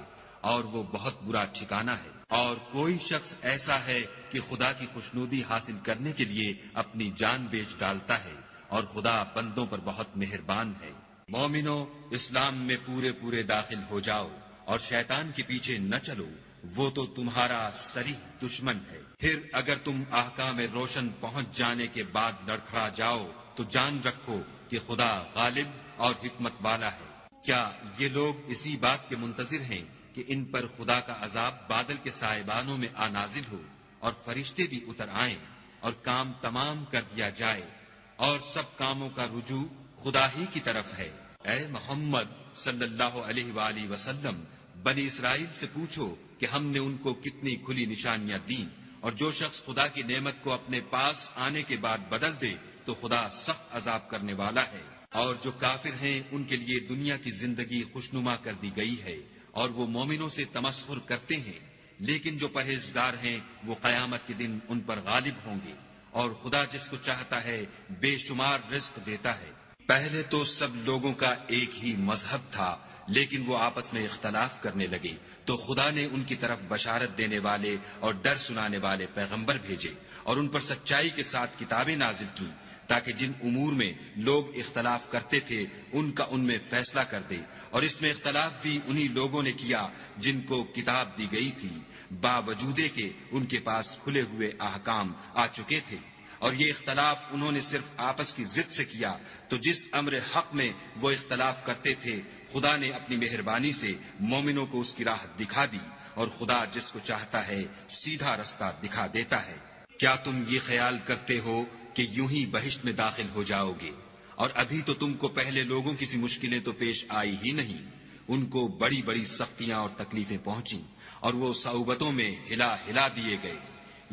اور وہ بہت برا ٹھکانہ ہے۔ اور کوئی شخص ایسا ہے کہ خدا کی خوشنودی حاصل کرنے کے لیے اپنی جان بیچ ڈالتا ہے، اور خدا بندوں پر بہت مہربان ہے۔ مومنو، اسلام میں پورے داخل ہو جاؤ اور شیطان کے پیچھے نہ چلو، وہ تو تمہارا صریح دشمن ہے۔ پھر اگر تم احکام روشن پہنچ جانے کے بعد لڑکھڑا جاؤ تو جان رکھو کہ خدا غالب اور حکمت والا ہے۔ کیا یہ لوگ اسی بات کے منتظر ہیں کہ ان پر خدا کا عذاب بادل کے سائبانوں میں نازل ہو اور فرشتے بھی اتر آئیں اور کام تمام کر دیا جائے اور سب کاموں کا رجوع خدا ہی کی طرف ہے؟ اے محمد صلی اللہ علیہ وآلہ وسلم، بنی اسرائیل سے پوچھو کہ ہم نے ان کو کتنی کھلی نشانیاں دیں، اور جو شخص خدا کی نعمت کو اپنے پاس آنے کے بعد بدل دے تو خدا سخت عذاب کرنے والا ہے۔ اور جو کافر ہیں ان کے لیے دنیا کی زندگی خوشنما کر دی گئی ہے، اور وہ مومنوں سے تمسخر کرتے ہیں، لیکن جو پرہیزگار ہیں وہ قیامت کے دن ان پر غالب ہوں گے، اور خدا جس کو چاہتا ہے بے شمار رزق دیتا ہے۔ پہلے تو سب لوگوں کا ایک ہی مذہب تھا، لیکن وہ آپس میں اختلاف کرنے لگے تو خدا نے ان کی طرف بشارت دینے والے اور ڈر سنانے والے پیغمبر بھیجے، اور ان پر سچائی کے ساتھ کتابیں نازل کی، تاکہ جن امور میں لوگ اختلاف کرتے تھے ان کا ان میں فیصلہ کر دے۔ اور اس میں اختلاف بھی انہی لوگوں نے کیا جن کو کتاب دی گئی تھی، باوجود کہ ان کے پاس کھلے ہوئے احکام آ چکے تھے، اور یہ اختلاف انہوں نے صرف آپس کی ضد سے کیا۔ تو جس امر حق میں وہ اختلاف کرتے تھے خدا نے اپنی مہربانی سے مومنوں کو اس کی راہ دکھا دی، اور خدا جس کو چاہتا ہے سیدھا رستہ دکھا دیتا ہے۔ کیا تم یہ خیال کرتے ہو کہ یوں ہی بہشت میں داخل ہو جاؤ گے؟ اور ابھی تو تم کو پہلے لوگوں کی سی مشکلیں تو پیش آئی ہی نہیں، ان کو بڑی بڑی سختیاں اور تکلیفیں پہنچیں، اور وہ صعوبتوں میں ہلا دیے گئے،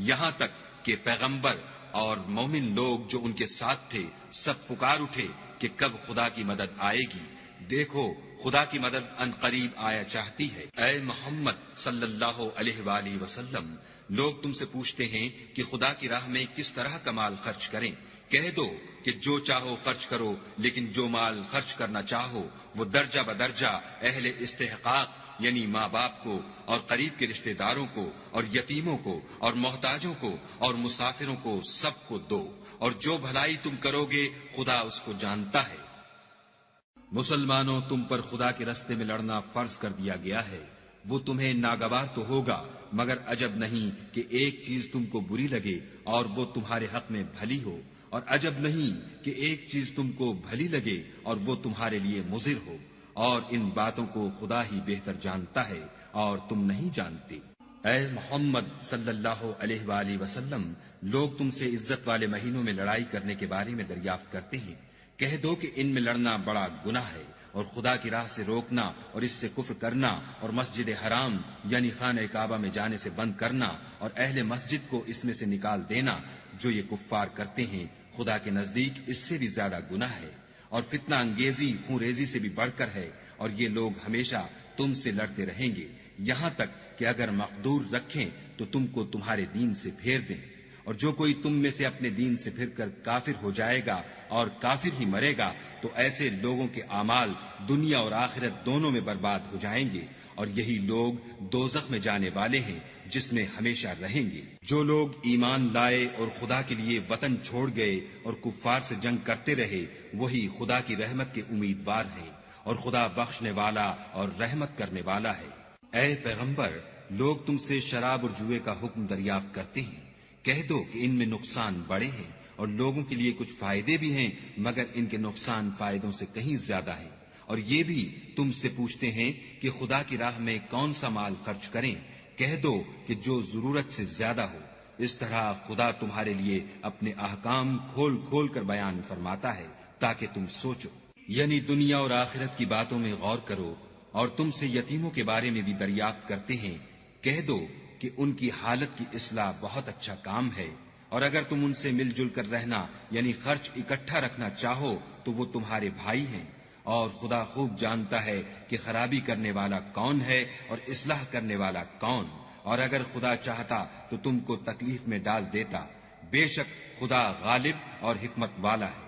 یہاں تک کہ پیغمبر اور مومن لوگ جو ان کے ساتھ تھے سب پکار اٹھے کہ کب خدا کی مدد آئے گی۔ دیکھو خدا کی مدد ان قریب آیا چاہتی ہے۔ اے محمد صلی اللہ علیہ وآلہ وسلم، لوگ تم سے پوچھتے ہیں کہ خدا کی راہ میں کس طرح کا مال خرچ کریں۔ کہہ دو کہ جو چاہو خرچ کرو، لیکن جو مال خرچ کرنا چاہو وہ درجہ بدرجہ اہل استحقاق یعنی ماں باپ کو اور قریب کے رشتہ داروں کو اور یتیموں کو اور محتاجوں کو اور مسافروں کو سب کو دو، اور جو بھلائی تم کرو گے خدا اس کو جانتا ہے۔ مسلمانوں، تم پر خدا کے راستے میں لڑنا فرض کر دیا گیا ہے، وہ تمہیں ناگوار تو ہوگا، مگر عجب نہیں کہ ایک چیز تم کو بری لگے اور وہ تمہارے حق میں بھلی ہو، اور عجب نہیں کہ ایک چیز تم کو بھلی لگے اور وہ تمہارے لیے مضر ہو، اور ان باتوں کو خدا ہی بہتر جانتا ہے اور تم نہیں جانتے۔ اے محمد صلی اللہ علیہ وآلہ وسلم، لوگ تم سے عزت والے مہینوں میں لڑائی کرنے کے بارے میں دریافت کرتے ہیں۔ کہہ دو کہ ان میں لڑنا بڑا گناہ ہے، اور خدا کی راہ سے روکنا اور اس سے کفر کرنا اور مسجد حرام یعنی خانہ کعبہ میں جانے سے بند کرنا اور اہل مسجد کو اس میں سے نکال دینا، جو یہ کفار کرتے ہیں خدا کے نزدیک اس سے بھی زیادہ گناہ ہے، اور فتنہ انگیزی خون ریزی سے بھی بڑھ کر ہے، اور یہ لوگ ہمیشہ تم سے لڑتے رہیں گے، یہاں تک کہ اگر مقدور رکھیں تو تم کو تمہارے دین سے پھیر دیں۔ اور جو کوئی تم میں سے اپنے دین سے پھر کر کافر ہو جائے گا اور کافر ہی مرے گا تو ایسے لوگوں کے اعمال دنیا اور آخرت دونوں میں برباد ہو جائیں گے، اور یہی لوگ دوزخ میں جانے والے ہیں جس میں ہمیشہ رہیں گے۔ جو لوگ ایمان لائے اور خدا کے لیے وطن چھوڑ گئے اور کفار سے جنگ کرتے رہے وہی خدا کی رحمت کے امیدوار ہیں، اور خدا بخشنے والا اور رحمت کرنے والا ہے۔ اے پیغمبر، لوگ تم سے شراب اور جوئے کا حکم دریافت کرتے ہیں، کہہ دو کہ ان میں نقصان بڑے ہیں اور لوگوں کے لیے کچھ فائدے بھی ہیں، مگر ان کے نقصان فائدوں سے کہیں زیادہ ہے۔ اور یہ بھی تم سے پوچھتے ہیں کہ خدا کی راہ میں کون سا مال خرچ کریں، کہہ دو کہ جو ضرورت سے زیادہ ہو۔ اس طرح خدا تمہارے لیے اپنے احکام کھول کھول کر بیان فرماتا ہے تاکہ تم سوچو، یعنی دنیا اور آخرت کی باتوں میں غور کرو۔ اور تم سے یتیموں کے بارے میں بھی دریافت کرتے ہیں، کہہ دو کہ ان کی حالت کی اصلاح بہت اچھا کام ہے، اور اگر تم ان سے مل جل کر رہنا یعنی خرچ اکٹھا رکھنا چاہو تو وہ تمہارے بھائی ہیں، اور خدا خوب جانتا ہے کہ خرابی کرنے والا کون ہے اور اصلاح کرنے والا کون، اور اگر خدا چاہتا تو تم کو تکلیف میں ڈال دیتا، بے شک خدا غالب اور حکمت والا ہے۔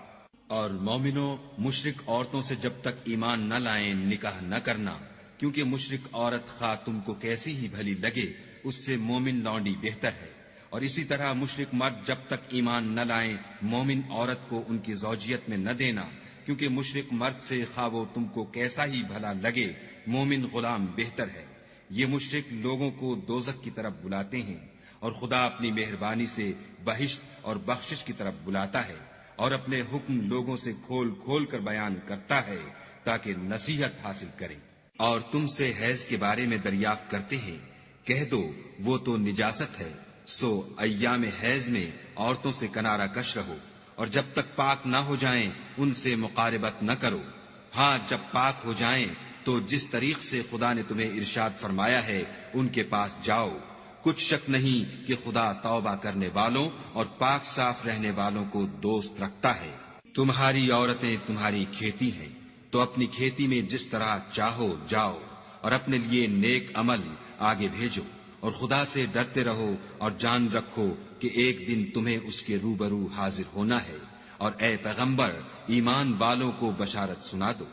اور مومنوں، مشرک عورتوں سے جب تک ایمان نہ لائیں نکاح نہ کرنا، کیونکہ مشرک عورت خواہ تم کو کیسی ہی بھلی لگے اس سے مومن لونڈی بہتر ہے، اور اسی طرح مشرک مرد جب تک ایمان نہ لائیں مومن عورت کو ان کی زوجیت میں نہ دینا، کیونکہ مشرک مرد سے خواہ وہ تم کو کیسا ہی بھلا لگے مومن غلام بہتر ہے۔ یہ مشرک لوگوں کو دوزخ کی طرف بلاتے ہیں، اور خدا اپنی مہربانی سے بہشت اور بخشش کی طرف بلاتا ہے، اور اپنے حکم لوگوں سے کھول کھول کر بیان کرتا ہے تاکہ نصیحت حاصل کریں۔ اور تم سے حیض کے بارے میں دریافت کرتے ہیں، کہہ دو وہ تو نجاست ہے، سو ایام حیض میں عورتوں سے کنارہ کش رہو، اور جب تک پاک نہ ہو جائیں ان سے مقاربت نہ کرو۔ ہاں جب پاک ہو جائیں تو جس طریق سے خدا نے تمہیں ارشاد فرمایا ہے ان کے پاس جاؤ، کچھ شک نہیں کہ خدا توبہ کرنے والوں اور پاک صاف رہنے والوں کو دوست رکھتا ہے۔ تمہاری عورتیں تمہاری کھیتی ہیں، تو اپنی کھیتی میں جس طرح چاہو جاؤ، اور اپنے لیے نیک عمل آگے بھیجو، اور خدا سے ڈرتے رہو، اور جان رکھو کہ ایک دن تمہیں اس کے روبرو حاضر ہونا ہے۔ اور اے پیغمبر، ایمان والوں کو بشارت سنا دو،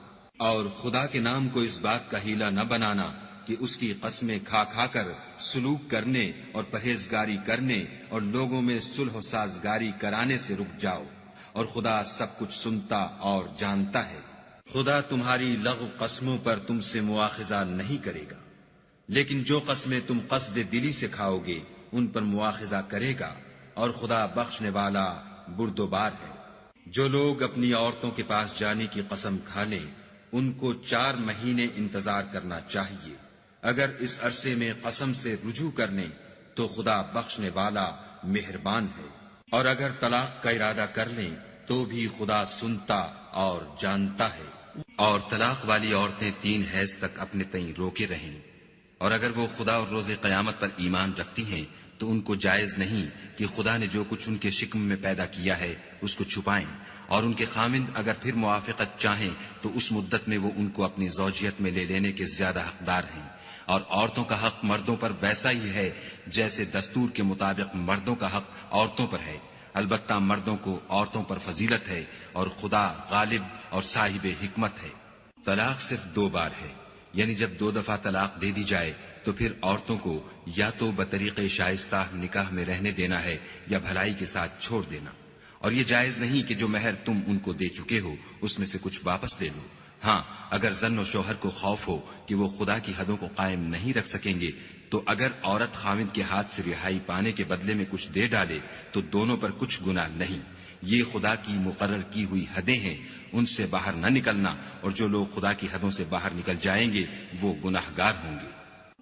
اور خدا کے نام کو اس بات کا ہیلہ نہ بنانا کہ اس کی قسمیں کھا کھا کر سلوک کرنے اور پرہیزگاری کرنے اور لوگوں میں صلح و سازگاری کرانے سے رک جاؤ، اور خدا سب کچھ سنتا اور جانتا ہے۔ خدا تمہاری لغو قسموں پر تم سے مواخذہ نہیں کرے گا، لیکن جو قسمیں تم قصد دلی سے کھاؤ گے ان پر مواخذہ کرے گا، اور خدا بخشنے والا بردبار ہے۔ جو لوگ اپنی عورتوں کے پاس جانے کی قسم کھا لیں ان کو 4 مہینے انتظار کرنا چاہیے، اگر اس عرصے میں قسم سے رجوع کر لیں تو خدا بخشنے والا مہربان ہے، اور اگر طلاق کا ارادہ کر لیں تو بھی خدا سنتا اور جانتا ہے۔ اور طلاق والی عورتیں 3 حیض تک اپنے تئیں روکے رہیں، اور اگر وہ خدا اور روز قیامت پر ایمان رکھتی ہیں تو ان کو جائز نہیں کہ خدا نے جو کچھ ان کے شکم میں پیدا کیا ہے اس کو چھپائیں، اور ان کے خامند اگر پھر موافقت چاہیں تو اس مدت میں وہ ان کو اپنی زوجیت میں لے لینے کے زیادہ حقدار ہیں۔ اور عورتوں کا حق مردوں پر ویسا ہی ہے جیسے دستور کے مطابق مردوں کا حق عورتوں پر ہے، البتہ مردوں کو عورتوں پر فضیلت ہے، اور خدا غالب اور صاحب حکمت ہے۔ طلاق صرف 2 بار ہے، یعنی جب 2 دفعہ طلاق دے دی جائے تو پھر عورتوں کو یا تو بطریق شائستہ نکاح میں رہنے دینا ہے یا بھلائی کے ساتھ چھوڑ دینا، اور یہ جائز نہیں کہ جو مہر تم ان کو دے چکے ہو اس میں سے کچھ واپس لے لو۔ ہاں اگر زن و شوہر کو خوف ہو کہ وہ خدا کی حدوں کو قائم نہیں رکھ سکیں گے تو اگر عورت خاوند کے ہاتھ سے رہائی پانے کے بدلے میں کچھ دے ڈالے تو دونوں پر کچھ گناہ نہیں، یہ خدا کی مقرر کی ہوئی حدیں ہیں، ان سے باہر نہ نکلنا، اور جو لوگ خدا کی حدوں سے باہر نکل جائیں گے وہ گناہگار ہوں گے۔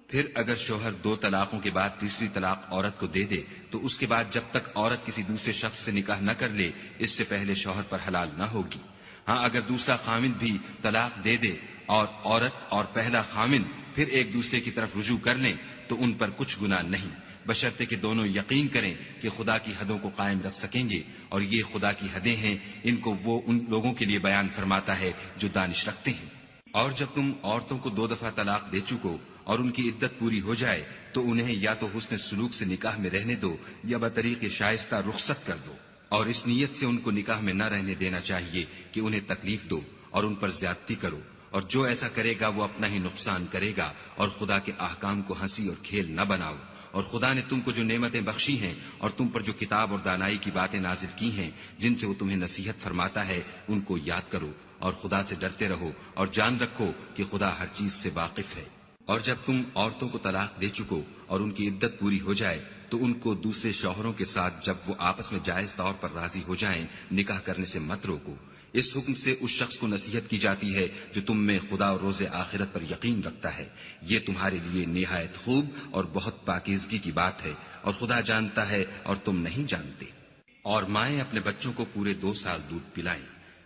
پھر اگر شوہر 2 طلاقوں کے بعد تیسری طلاق عورت کو دے دے تو اس کے بعد جب تک عورت کسی دوسرے شخص سے نکاح نہ کر لے اس سے پہلے شوہر پر حلال نہ ہوگی۔ ہاں اگر دوسرا خامند بھی طلاق دے دے اور عورت اور پہلا خامند پھر ایک دوسرے کی طرف رجوع کر لیں تو ان پر کچھ گناہ نہیں، بشرطے کہ دونوں یقین کریں کہ خدا کی حدوں کو قائم رکھ سکیں گے، اور یہ خدا کی حدیں ہیں، ان کو وہ ان لوگوں کے لیے بیان فرماتا ہے جو دانش رکھتے ہیں۔ اور جب تم عورتوں کو 2 دفعہ طلاق دے چکو اور ان کی عدت پوری ہو جائے تو انہیں یا تو حسن سلوک سے نکاح میں رہنے دو یا بطریق شائستہ رخصت کر دو، اور اس نیت سے ان کو نکاح میں نہ رہنے دینا چاہیے کہ انہیں تکلیف دو اور ان پر زیادتی کرو، اور جو ایسا کرے گا وہ اپنا ہی نقصان کرے گا، اور خدا کے احکام کو ہنسی اور کھیل نہ بناؤ۔ اور خدا نے تم کو جو نعمتیں بخشی ہیں اور تم پر جو کتاب اور دانائی کی باتیں نازل کی ہیں جن سے وہ تمہیں نصیحت فرماتا ہے ان کو یاد کرو، اور خدا سے ڈرتے رہو اور جان رکھو کہ خدا ہر چیز سے واقف ہے۔ اور جب تم عورتوں کو طلاق دے چکو اور ان کی عدت پوری ہو جائے تو ان کو دوسرے شوہروں کے ساتھ جب وہ آپس میں جائز طور پر راضی ہو جائیں نکاح کرنے سے مت روکو۔ اس حکم سے اس شخص کو نصیحت کی جاتی ہے جو تم میں خدا اور روز آخرت پر یقین رکھتا ہے، یہ تمہارے لیے نہایت خوب اور بہت پاکیزگی کی بات ہے، اور خدا جانتا ہے اور تم نہیں جانتے۔ اور مائیں اپنے بچوں کو پورے 2 سال دودھ پلائیں۔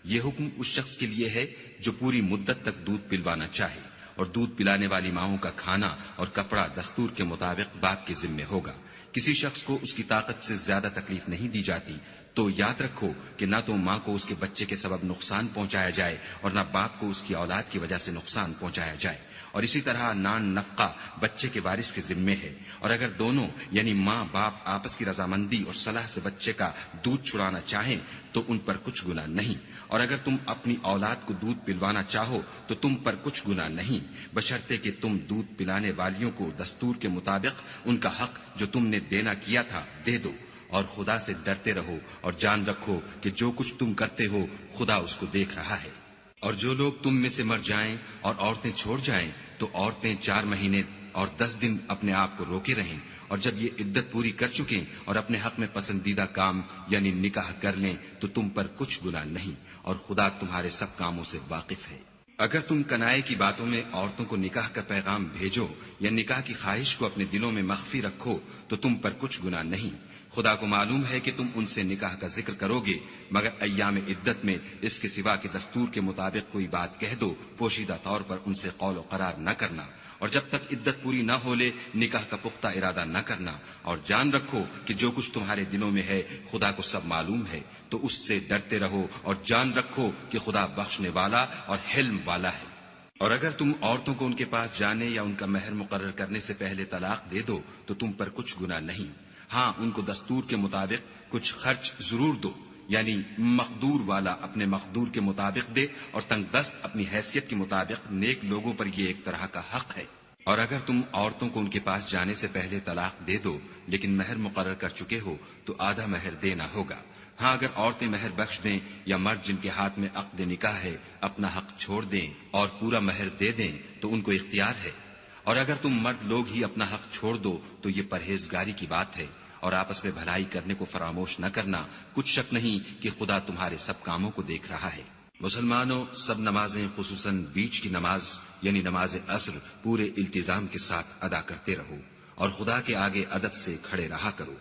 یہ حکم اس شخص کے لیے ہے جو پوری مدت تک دودھ پلوانا چاہے، اور دودھ پلانے والی ماؤں کا کھانا اور کپڑا دستور کے مطابق باپ کے ذمے ہوگا۔ کسی شخص کو اس کی طاقت سے زیادہ تکلیف نہیں دی جاتی، تو یاد رکھو کہ نہ تو ماں کو اس کے بچے کے سبب نقصان پہنچایا جائے اور نہ باپ کو اس کی اولاد کی وجہ سے نقصان پہنچایا جائے، اور اسی طرح نان نفقہ بچے کے وارث کے ذمے ہے۔ اور اگر دونوں یعنی ماں باپ آپس کی رضامندی اور صلاح سے بچے کا دودھ چھڑانا چاہیں تو ان پر کچھ گناہ نہیں، اور اگر تم اپنی اولاد کو دودھ پلوانا چاہو تو تم پر کچھ گناہ نہیں، بشرطے کہ تم دودھ پلانے والیوں کو دستور کے مطابق ان کا حق جو تم نے دینا کیا تھا دے دو۔ اور خدا سے ڈرتے رہو اور جان رکھو کہ جو کچھ تم کرتے ہو خدا اس کو دیکھ رہا ہے۔ اور جو لوگ تم میں سے مر جائیں اور عورتیں چھوڑ جائیں تو عورتیں 4 مہینے اور 10 دن اپنے آپ کو روکے رہیں، اور جب یہ عدت پوری کر چکیں اور اپنے حق میں پسندیدہ کام یعنی نکاح کر لیں تو تم پر کچھ گناہ نہیں، اور خدا تمہارے سب کاموں سے واقف ہے۔ اگر تم کنائے کی باتوں میں عورتوں کو نکاح کا پیغام بھیجو یا نکاح کی خواہش کو اپنے دلوں میں مخفی رکھو تو تم پر کچھ گناہ نہیں۔ خدا کو معلوم ہے کہ تم ان سے نکاح کا ذکر کرو گے، مگر ایام عدت میں اس کے سوا کہ دستور کے مطابق کوئی بات کہہ دو، پوشیدہ طور پر ان سے قول و قرار نہ کرنا، اور جب تک عدت پوری نہ ہو لے نکاح کا پختہ ارادہ نہ کرنا۔ اور جان رکھو کہ جو کچھ تمہارے دلوں میں ہے خدا کو سب معلوم ہے، تو اس سے ڈرتے رہو اور جان رکھو کہ خدا بخشنے والا اور حلم والا ہے۔ اور اگر تم عورتوں کو ان کے پاس جانے یا ان کا مہر مقرر کرنے سے پہلے طلاق دے دو تو تم پر کچھ گناہ نہیں، ہاں ان کو دستور کے مطابق کچھ خرچ ضرور دو، یعنی مقدور والا اپنے مقدور کے مطابق دے اور تنگ دست اپنی حیثیت کے مطابق، نیک لوگوں پر یہ ایک طرح کا حق ہے۔ اور اگر تم عورتوں کو ان کے پاس جانے سے پہلے طلاق دے دو لیکن مہر مقرر کر چکے ہو تو آدھا مہر دینا ہوگا۔ ہاں اگر عورتیں مہر بخش دیں یا مرد جن کے ہاتھ میں عقد نکاح ہے اپنا حق چھوڑ دیں اور پورا مہر دے دیں تو ان کو اختیار ہے۔ اور اگر تم مرد لوگ ہی اپنا حق چھوڑ دو تو یہ پرہیزگاری کی بات ہے، اور آپس میں بھلائی کرنے کو فراموش نہ کرنا، کچھ شک نہیں کہ خدا تمہارے سب کاموں کو دیکھ رہا ہے۔ مسلمانوں، سب نمازیں خصوصاً بیچ کی نماز یعنی نماز عصر پورے التزام کے ساتھ ادا کرتے رہو، اور خدا کے آگے ادب سے کھڑے رہا کرو۔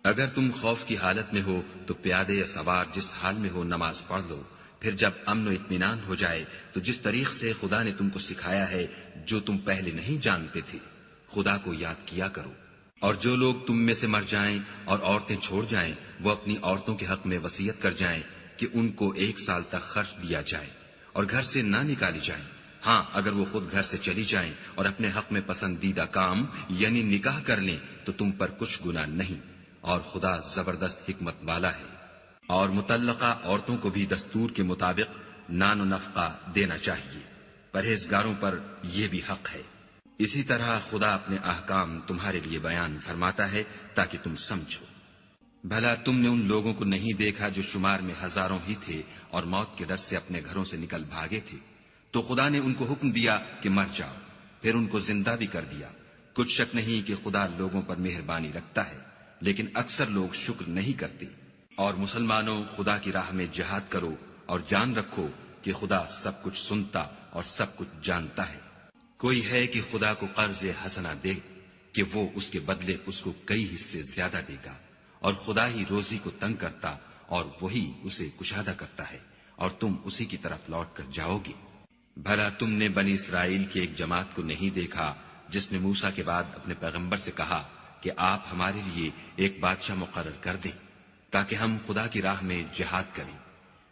اگر تم خوف کی حالت میں ہو تو پیادے یا سوار جس حال میں ہو نماز پڑھ لو، پھر جب امن و اطمینان ہو جائے تو جس طریق سے خدا نے تم کو سکھایا ہے جو تم پہلے نہیں جانتے تھے خدا کو یاد کیا کرو۔ اور جو لوگ تم میں سے مر جائیں اور عورتیں چھوڑ جائیں وہ اپنی عورتوں کے حق میں وصیت کر جائیں کہ ان کو 1 سال تک خرچ دیا جائے اور گھر سے نہ نکالی جائیں، ہاں اگر وہ خود گھر سے چلی جائیں اور اپنے حق میں پسندیدہ کام یعنی نکاح کر لیں تو تم پر کچھ گناہ نہیں، اور خدا زبردست حکمت والا ہے۔ اور مطلقہ عورتوں کو بھی دستور کے مطابق نان و نفقہ دینا چاہیے، پرہیزگاروں پر یہ بھی حق ہے۔ اسی طرح خدا اپنے احکام تمہارے لیے بیان فرماتا ہے تاکہ تم سمجھو۔ بھلا تم نے ان لوگوں کو نہیں دیکھا جو شمار میں ہزاروں ہی تھے اور موت کے ڈر سے اپنے گھروں سے نکل بھاگے تھے، تو خدا نے ان کو حکم دیا کہ مر جاؤ، پھر ان کو زندہ بھی کر دیا۔ کچھ شک نہیں کہ خدا لوگوں پر مہربانی رکھتا ہے، لیکن اکثر لوگ شکر نہیں کرتے۔ اور مسلمانوں، خدا کی راہ میں جہاد کرو اور جان رکھو کہ خدا سب کچھ سنتا اور سب کچھ جانتا ہے۔ کوئی ہے کہ خدا کو قرض حسنہ دے کہ وہ اس کے بدلے اس کو کئی حصے زیادہ دے گا، اور خدا ہی روزی کو تنگ کرتا اور وہی اسے کشادہ کرتا ہے، اور تم اسی کی طرف لوٹ کر جاؤ گے۔ بھلا تم نے بنی اسرائیل کی ایک جماعت کو نہیں دیکھا جس نے موسیٰ کے بعد اپنے پیغمبر سے کہا کہ آپ ہمارے لیے ایک بادشاہ مقرر کر دیں تاکہ ہم خدا کی راہ میں جہاد کریں؟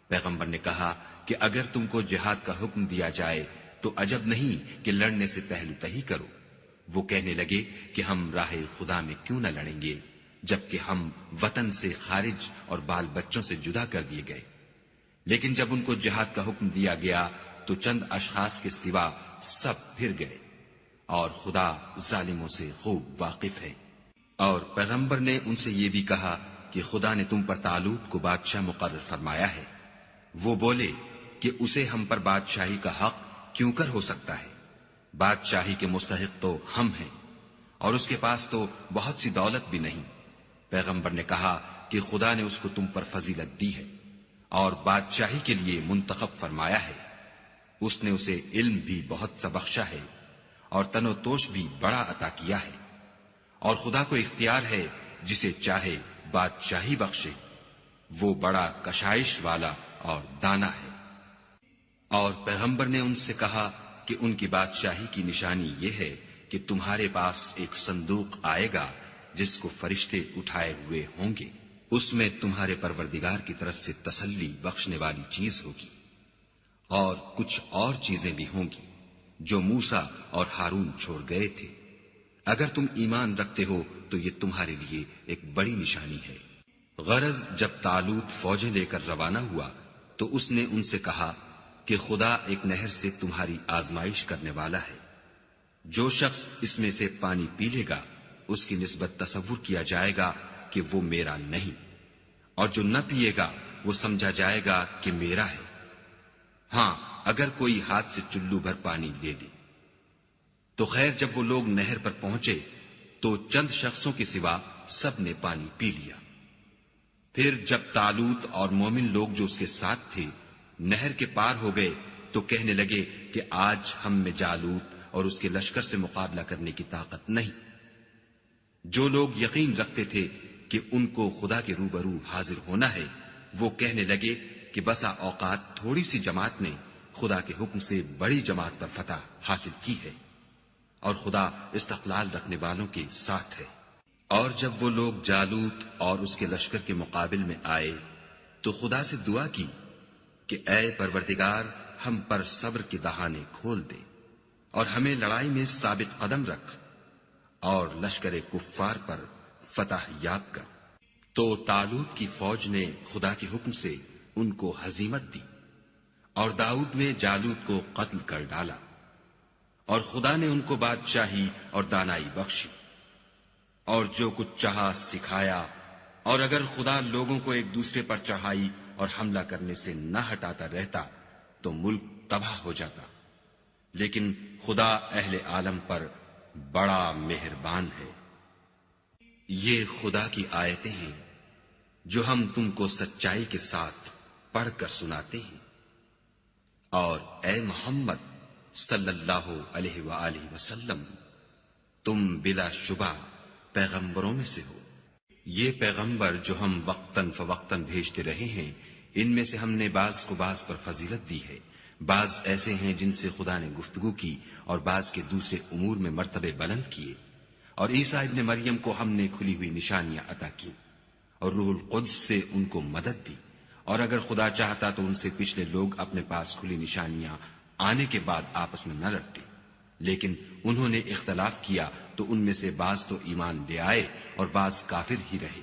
پیغمبر نے کہا کہ اگر تم کو جہاد کا حکم دیا جائے تو عجب نہیں کہ لڑنے سے پہلو تہی کرو۔ وہ کہنے لگے کہ ہم راہ خدا میں کیوں نہ لڑیں گے جبکہ ہم وطن سے خارج اور بال بچوں سے جدا کر دیے گئے۔ لیکن جب ان کو جہاد کا حکم دیا گیا تو چند اشخاص کے سوا سب پھر گئے، اور خدا ظالموں سے خوب واقف ہے۔ اور پیغمبر نے ان سے یہ بھی کہا کہ خدا نے تم پر طالوت کو بادشاہ مقرر فرمایا ہے۔ وہ بولے کہ اسے ہم پر بادشاہی کا حق کیوں کر ہو سکتا ہے؟ بادشاہی کے مستحق تو ہم ہیں، اور اس کے پاس تو بہت سی دولت بھی نہیں۔ پیغمبر نے کہا کہ خدا نے اس کو تم پر فضیلت دی ہے اور بادشاہی کے لیے منتخب فرمایا ہے۔ اس نے اسے علم بھی بہت سا بخشا ہے اور تن و توش بھی بڑا عطا کیا ہے، اور خدا کو اختیار ہے جسے چاہے بادشاہی بخشے، وہ بڑا کشائش والا اور دانا ہے۔ اور پیغمبر نے ان سے کہا کہ ان کی بادشاہی کی نشانی یہ ہے کہ تمہارے پاس ایک صندوق آئے گا جس کو فرشتے اٹھائے ہوئے ہوں گے، اس میں تمہارے پروردگار کی طرف سے تسلی بخشنے والی چیز ہوگی، اور کچھ اور چیزیں بھی ہوں گی جو موسیٰ اور ہارون چھوڑ گئے تھے۔ اگر تم ایمان رکھتے ہو تو یہ تمہارے لیے ایک بڑی نشانی ہے۔ غرض جب طالوت فوجیں لے کر روانہ ہوا تو اس نے ان سے کہا کہ خدا ایک نہر سے تمہاری آزمائش کرنے والا ہے، جو شخص اس میں سے پانی پی لے گا اس کی نسبت تصور کیا جائے گا کہ وہ میرا نہیں، اور جو نہ پیے گا وہ سمجھا جائے گا کہ میرا ہے۔ ہاں اگر کوئی ہاتھ سے چلو بھر پانی لے لے تو خیر، جب وہ لوگ نہر پر پہنچے تو چند شخصوں کے سوا سب نے پانی پی لیا۔ پھر جب طالوت اور مومن لوگ جو اس کے ساتھ تھے نہر کے پار ہو گئے تو کہنے لگے کہ آج ہم میں جالوت اور اس کے لشکر سے مقابلہ کرنے کی طاقت نہیں۔ جو لوگ یقین رکھتے تھے کہ ان کو خدا کے روبرو حاضر ہونا ہے، وہ کہنے لگے کہ بسا اوقات تھوڑی سی جماعت نے خدا کے حکم سے بڑی جماعت پر فتح حاصل کی ہے، اور خدا استقلال رکھنے والوں کے ساتھ ہے۔ اور جب وہ لوگ جالوت اور اس کے لشکر کے مقابل میں آئے تو خدا سے دعا کی کہ اے پروردگار، ہم پر صبر کے دہانے کھول دے اور ہمیں لڑائی میں ثابت قدم رکھ اور لشکر کفار پر فتح یاب کر۔ تو طالوت کی فوج نے خدا کے حکم سے ان کو ہزیمت دی، اور داؤد نے جالوت کو قتل کر ڈالا، اور خدا نے ان کو بادشاہی اور دانائی بخشی، اور جو کچھ چاہا سکھایا۔ اور اگر خدا لوگوں کو ایک دوسرے پر چڑھائی اور حملہ کرنے سے نہ ہٹاتا رہتا تو ملک تباہ ہو جاتا، لیکن خدا اہل عالم پر بڑا مہربان ہے۔ یہ خدا کی آیتیں ہیں جو ہم تم کو سچائی کے ساتھ پڑھ کر سناتے ہیں، اور اے محمد صلی اللہ علیہ وآلہ وسلم، تم بلا شبہ پیغمبروں میں سے ہو۔ یہ پیغمبر جو ہم وقتاً فوقتاً بھیجتے رہے ہیں، ان میں سے ہم نے بعض کو بعض پر فضیلت دی ہے، بعض ایسے ہیں جن سے خدا نے گفتگو کی اور بعض کے دوسرے امور میں مرتبے بلند کیے، اور عیسیٰ ابن مریم کو ہم نے کھلی ہوئی نشانیاں عطا کی اور روح القدس سے ان کو مدد دی، اور اگر خدا چاہتا تو ان سے پچھلے لوگ اپنے پاس کھلی نشانیاں آنے کے بعد آپس میں نہ لڑتے، لیکن انہوں نے اختلاف کیا تو ان میں سے بعض تو ایمان لے آئے اور بعض کافر ہی رہے،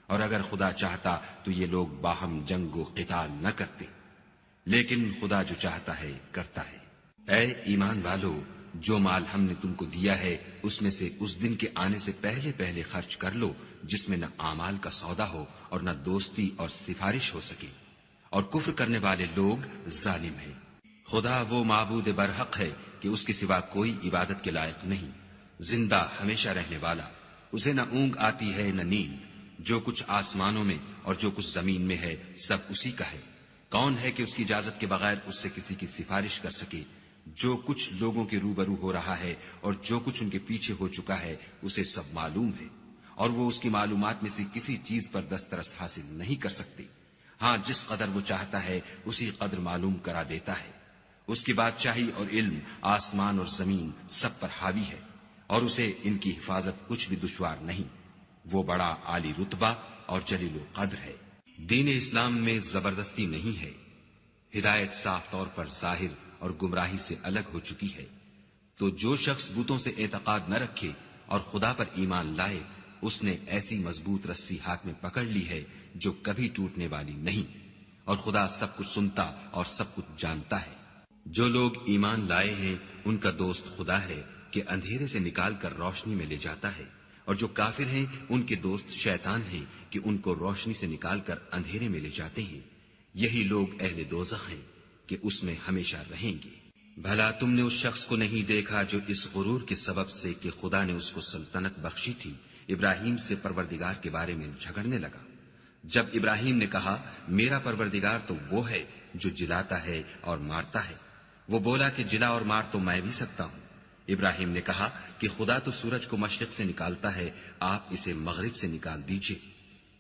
اور اگر خدا چاہتا تو یہ لوگ باہم جنگ و قتال نہ کرتے، لیکن خدا جو چاہتا ہے کرتا ہے۔ اے ایمان والو، جو مال ہم نے تم کو دیا ہے اس میں سے اس دن کے آنے سے پہلے پہلے خرچ کر لو جس میں نہ اعمال کا سودا ہو اور نہ دوستی اور سفارش ہو سکے، اور کفر کرنے والے لوگ ظالم ہیں۔ خدا وہ معبود برحق ہے کہ اس کے سوا کوئی عبادت کے لائق نہیں، زندہ ہمیشہ رہنے والا، اسے نہ اونگ آتی ہے نہ نیند، جو کچھ آسمانوں میں اور جو کچھ زمین میں ہے سب اسی کا ہے۔ کون ہے کہ اس کی اجازت کے بغیر اس سے کسی کی سفارش کر سکے؟ جو کچھ لوگوں کے روبرو ہو رہا ہے اور جو کچھ ان کے پیچھے ہو چکا ہے اسے سب معلوم ہے، اور وہ اس کی معلومات میں سے کسی چیز پر دسترس حاصل نہیں کر سکتے۔ ہاں جس قدر وہ چاہتا ہے اسی قدر معلوم کرا دیتا ہے۔ اس کی بادشاہی اور علم آسمان اور زمین سب پر حاوی ہے، اور اسے ان کی حفاظت کچھ بھی دشوار نہیں۔ وہ بڑا عالی رتبہ اور جلیل القدر ہے۔ دین اسلام میں زبردستی نہیں ہے، ہدایت صاف طور پر ظاہر اور گمراہی سے الگ ہو چکی ہے۔ تو جو شخص بتوں سے اعتقاد نہ رکھے اور خدا پر ایمان لائے، اس نے ایسی مضبوط رسی ہاتھ میں پکڑ لی ہے جو کبھی ٹوٹنے والی نہیں، اور خدا سب کچھ سنتا اور سب کچھ جانتا ہے۔ جو لوگ ایمان لائے ہیں ان کا دوست خدا ہے کہ اندھیرے سے نکال کر روشنی میں لے جاتا ہے، اور جو کافر ہیں ان کے دوست شیطان ہیں کہ ان کو روشنی سے نکال کر اندھیرے میں لے جاتے ہیں۔ یہی لوگ اہل دوزخ ہیں کہ اس میں ہمیشہ رہیں گے۔ بھلا تم نے اس شخص کو نہیں دیکھا جو اس غرور کے سبب سے کہ خدا نے اس کو سلطنت بخشی تھی، ابراہیم سے پروردگار کے بارے میں جھگڑنے لگا؟ جب ابراہیم نے کہا میرا پروردگار تو وہ ہے جو جلاتا ہے اور مارتا ہے، وہ بولا کہ جلا اور مار تو میں بھی سکتا ہوں۔ ابراہیم نے کہا کہ خدا تو سورج کو مشرق سے نکالتا ہے، آپ اسے مغرب سے نکال دیجئے۔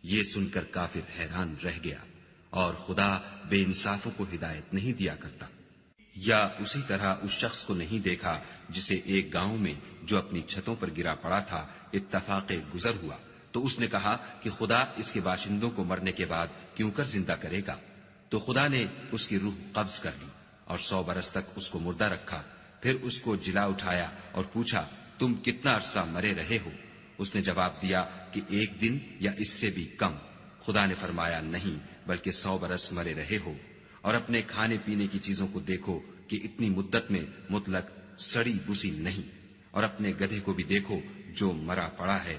یہ سن کر کافر حیران رہ گیا، اور خدا بے انصافوں کو ہدایت نہیں دیا کرتا۔ یا اسی طرح اس شخص کو نہیں دیکھا جسے ایک گاؤں میں جو اپنی چھتوں پر گرا پڑا تھا اتفاق گزر ہوا، تو اس نے کہا کہ خدا اس کے باشندوں کو مرنے کے بعد کیوں کر زندہ کرے گا؟ تو خدا نے اس کی روح قبض کر لی اور 100 برس تک اس کو مردہ رکھا، پھر اس کو جلا اٹھایا اور پوچھا تم کتنا عرصہ مرے رہے ہو؟ اس نے جواب دیا کہ 1 دن یا اس سے بھی کم۔ خدا نے فرمایا نہیں، بلکہ 100 برس مرے رہے ہو، اور اپنے کھانے پینے کی چیزوں کو دیکھو کہ اتنی مدت میں مطلق سڑی بسی نہیں، اور اپنے گدھے کو بھی دیکھو جو مرا پڑا ہے۔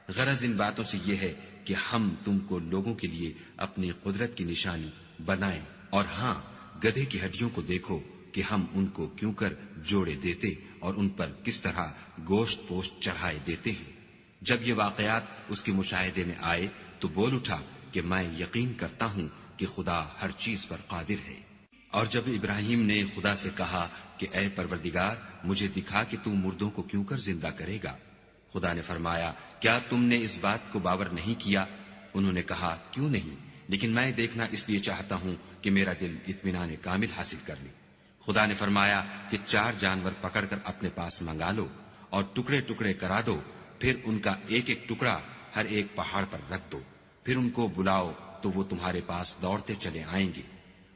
غرض ان باتوں سے یہ ہے کہ ہم تم کو لوگوں کے لیے اپنی قدرت کی نشانی بنائیں، اور ہاں گدھے کی ہڈیوں کو دیکھو کہ ہم ان کو کیوں کر جوڑے دیتے اور ان پر کس طرح گوشت پوشت چڑھائے دیتے ہیں۔ جب یہ واقعات اس کے مشاہدے میں آئے تو بول اٹھا کہ میں یقین کرتا ہوں کہ خدا ہر چیز پر قادر ہے۔ اور جب ابراہیم نے خدا سے کہا کہ اے پروردگار مجھے دکھا کہ تو مردوں کو کیوں کر زندہ کرے گا، خدا نے فرمایا کیا تم نے اس بات کو باور نہیں کیا؟ انہوں نے کہا کیوں نہیں، لیکن میں دیکھنا اس لیے چاہتا ہوں کہ میرا دل اطمینان کامل حاصل کر لے۔ خدا نے فرمایا کہ 4 جانور پکڑ کر اپنے پاس منگا لو اور ٹکڑے ٹکڑے کرا دو، پھر ان کا ایک ایک ٹکڑا ہر ایک پہاڑ پر رکھ دو، پھر ان کو بلاؤ تو وہ تمہارے پاس دوڑتے چلے آئیں گے،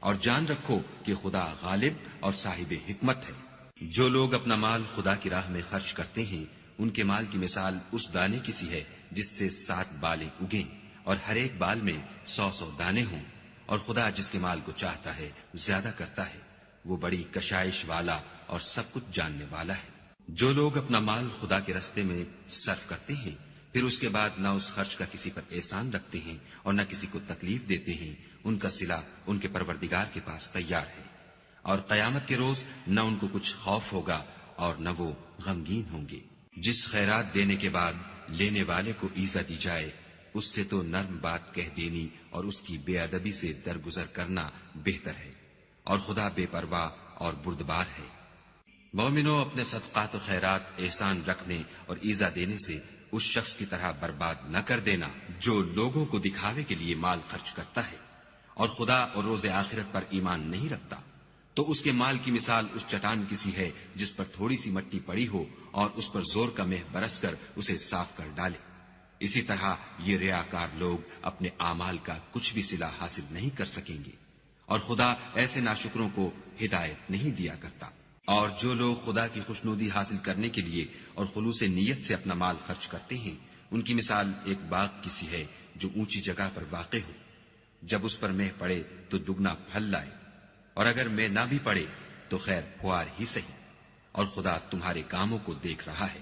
اور جان رکھو کہ خدا غالب اور صاحب حکمت ہے۔ جو لوگ اپنا مال خدا کی راہ میں خرچ کرتے ہیں ان کے مال کی مثال اس دانے کی سی ہے جس سے 7 بالیں اگیں اور ہر ایک بال میں 100 دانے ہوں، اور خدا جس کے مال کو چاہتا ہے زیادہ کرتا ہے، وہ بڑی کشائش والا اور سب کچھ جاننے والا ہے۔ جو لوگ اپنا مال خدا کے راستے میں صرف کرتے ہیں پھر اس کے بعد نہ اس خرچ کا کسی پر احسان رکھتے ہیں اور نہ کسی کو تکلیف دیتے ہیں، ان کا صلہ ان کے پروردگار کے پاس تیار ہے، اور قیامت کے روز نہ ان کو کچھ خوف ہوگا اور نہ وہ غمگین ہوں گے۔ جس خیرات دینے کے بعد لینے والے کو ایزا دی جائے اس سے تو نرم بات کہہ دینی اور اس کی بے ادبی سے درگزر کرنا بہتر ہے، اور خدا بے پرواہ اور بردبار ہے۔ مومنوں اپنے صدقات و خیرات احسان رکھنے اور ایزا دینے سے اس شخص کی طرح برباد نہ کر دینا جو لوگوں کو دکھاوے کے لیے مال خرچ کرتا ہے اور خدا اور روز آخرت پر ایمان نہیں رکھتا، تو اس کے مال کی مثال اس چٹان کی سی ہے جس پر تھوڑی سی مٹی پڑی ہو اور اس پر زور کا مہ برس کر اسے صاف کر ڈالے۔ اسی طرح یہ ریاکار لوگ اپنے اعمال کا کچھ بھی صلہ حاصل نہیں کر سکیں گے، اور خدا ایسے ناشکروں کو ہدایت نہیں دیا کرتا۔ اور جو لوگ خدا کی خوشنودی حاصل کرنے کے لیے اور خلوص نیت سے اپنا مال خرچ کرتے ہیں ان کی مثال ایک باغ کی سی ہے جو اونچی جگہ پر واقع ہو، جب اس پر مہ پڑے تو دگنا پھل لائے، اور اگر مہ نہ بھی پڑے تو خیر پھوار ہی سہی، اور خدا تمہارے کاموں کو دیکھ رہا ہے۔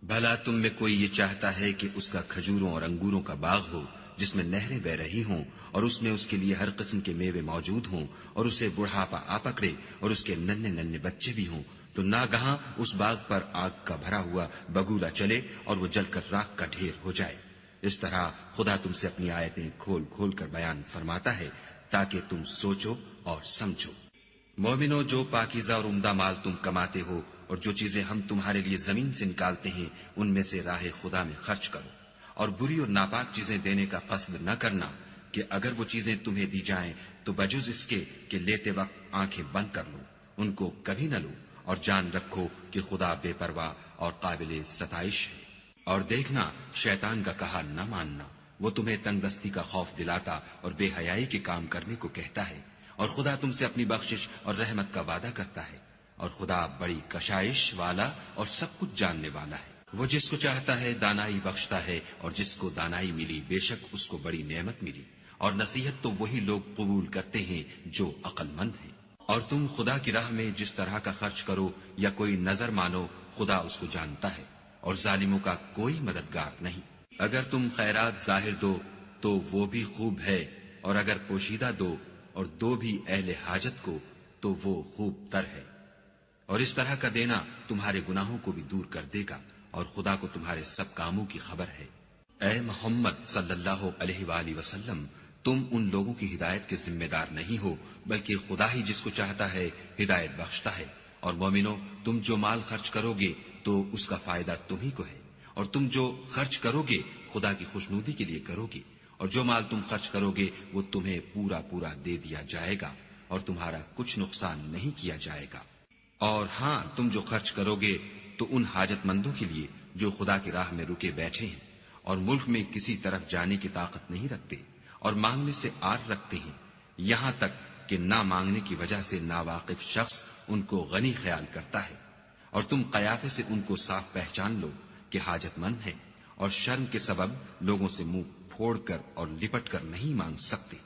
بھلا تم میں کوئی یہ چاہتا ہے کہ اس کا کھجوروں اور انگوروں کا باغ ہو جس میں نہریں بہ رہی ہوں اور اس میں اس کے لیے ہر قسم کے میوے موجود ہوں اور اسے بڑھاپا آ پکڑے اور اس کے ننھے ننھے بچے بھی ہوں، تو ناگہاں اس باغ پر آگ کا بھرا ہوا بگولا چلے اور وہ جل کر راکھ کا ڈھیر ہو جائے۔ اس طرح خدا تم سے اپنی آیتیں کھول کھول کر بیان فرماتا ہے تاکہ تم سوچو اور سمجھو۔ مومنو، جو پاکیزہ اور عمدہ مال تم کماتے ہو اور جو چیزیں ہم تمہارے لیے زمین سے نکالتے ہیں ان میں سے راہ خدا میں خرچ کرو، اور بری اور ناپاک چیزیں دینے کا قصد نہ کرنا کہ اگر وہ چیزیں تمہیں دی جائیں تو بجز اس کے کہ لیتے وقت آنکھیں بند کر لو، ان کو کبھی نہ لو، اور جان رکھو کہ خدا بے پرواہ اور قابل ستائش ہے۔ اور دیکھنا شیطان کا کہا نہ ماننا، وہ تمہیں تنگ دستی کا خوف دلاتا اور بے حیائی کے کام کرنے کو کہتا ہے، اور خدا تم سے اپنی بخشش اور رحمت کا وعدہ کرتا ہے، اور خدا بڑی کشائش والا اور سب کچھ جاننے والا ہے۔ وہ جس کو چاہتا ہے دانائی بخشتا ہے، اور جس کو دانائی ملی بے شک اس کو بڑی نعمت ملی، اور نصیحت تو وہی لوگ قبول کرتے ہیں جو عقل مند ہیں۔ اور تم خدا کی راہ میں جس طرح کا خرچ کرو یا کوئی نظر مانو خدا اس کو جانتا ہے، اور ظالموں کا کوئی مددگار نہیں۔ اگر تم خیرات ظاہر دو تو وہ بھی خوب ہے، اور اگر پوشیدہ دو اور دو بھی اہل حاجت کو تو وہ خوب تر ہے، اور اس طرح کا دینا تمہارے گناہوں کو بھی دور کر دے گا، اور خدا کو تمہارے سب کاموں کی خبر ہے۔ اے محمد صلی اللہ علیہ وآلہ وسلم، تم ان لوگوں کی ہدایت کے ذمہ دار نہیں ہو، بلکہ خدا ہی جس کو چاہتا ہے ہدایت بخشتا ہے۔ اور مومنو، تم جو مال خرچ کرو گے تو اس کا فائدہ تمہیں کو ہے، اور تم جو خرچ کرو گے خدا کی خوشنودی کے لیے کرو گے، اور جو مال تم خرچ کرو گے وہ تمہیں پورا پورا دے دیا جائے گا، اور تمہارا کچھ نقصان نہیں کیا جائے گا۔ اور ہاں، تم جو خرچ کرو گے تو ان حاجت مندوں کے لیے جو خدا کی راہ میں رکے بیٹھے ہیں اور ملک میں کسی طرف جانے کی طاقت نہیں رکھتے اور مانگنے سے آر رکھتے ہیں، یہاں تک کہ نہ مانگنے کی وجہ سے ناواقف شخص ان کو غنی خیال کرتا ہے، اور تم قیافے سے ان کو صاف پہچان لو کہ حاجت مند ہیں، اور شرم کے سبب لوگوں سے منہ پھوڑ کر اور لپٹ کر نہیں مانگ سکتے۔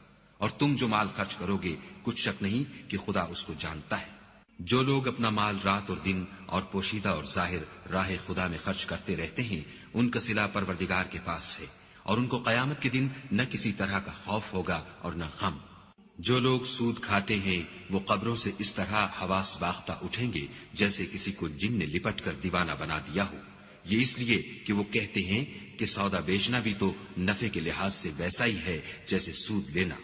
اور تم جو مال خرچ کرو گے کچھ شک نہیں کہ خدا اس کو جانتا ہے۔ جو لوگ اپنا مال رات اور دن اور پوشیدہ اور ظاہر راہ خدا میں خرچ کرتے رہتے ہیں، ان کا صلہ پروردگار کے پاس ہے، اور ان کو قیامت کے دن نہ کسی طرح کا خوف ہوگا اور نہ غم۔ جو لوگ سود کھاتے ہیں وہ قبروں سے اس طرح حواس باختہ اٹھیں گے جیسے کسی کو جن نے لپٹ کر دیوانہ بنا دیا ہو، یہ اس لیے کہ وہ کہتے ہیں کہ سودا بیچنا بھی تو نفع کے لحاظ سے ویسا ہی ہے جیسے سود لینا،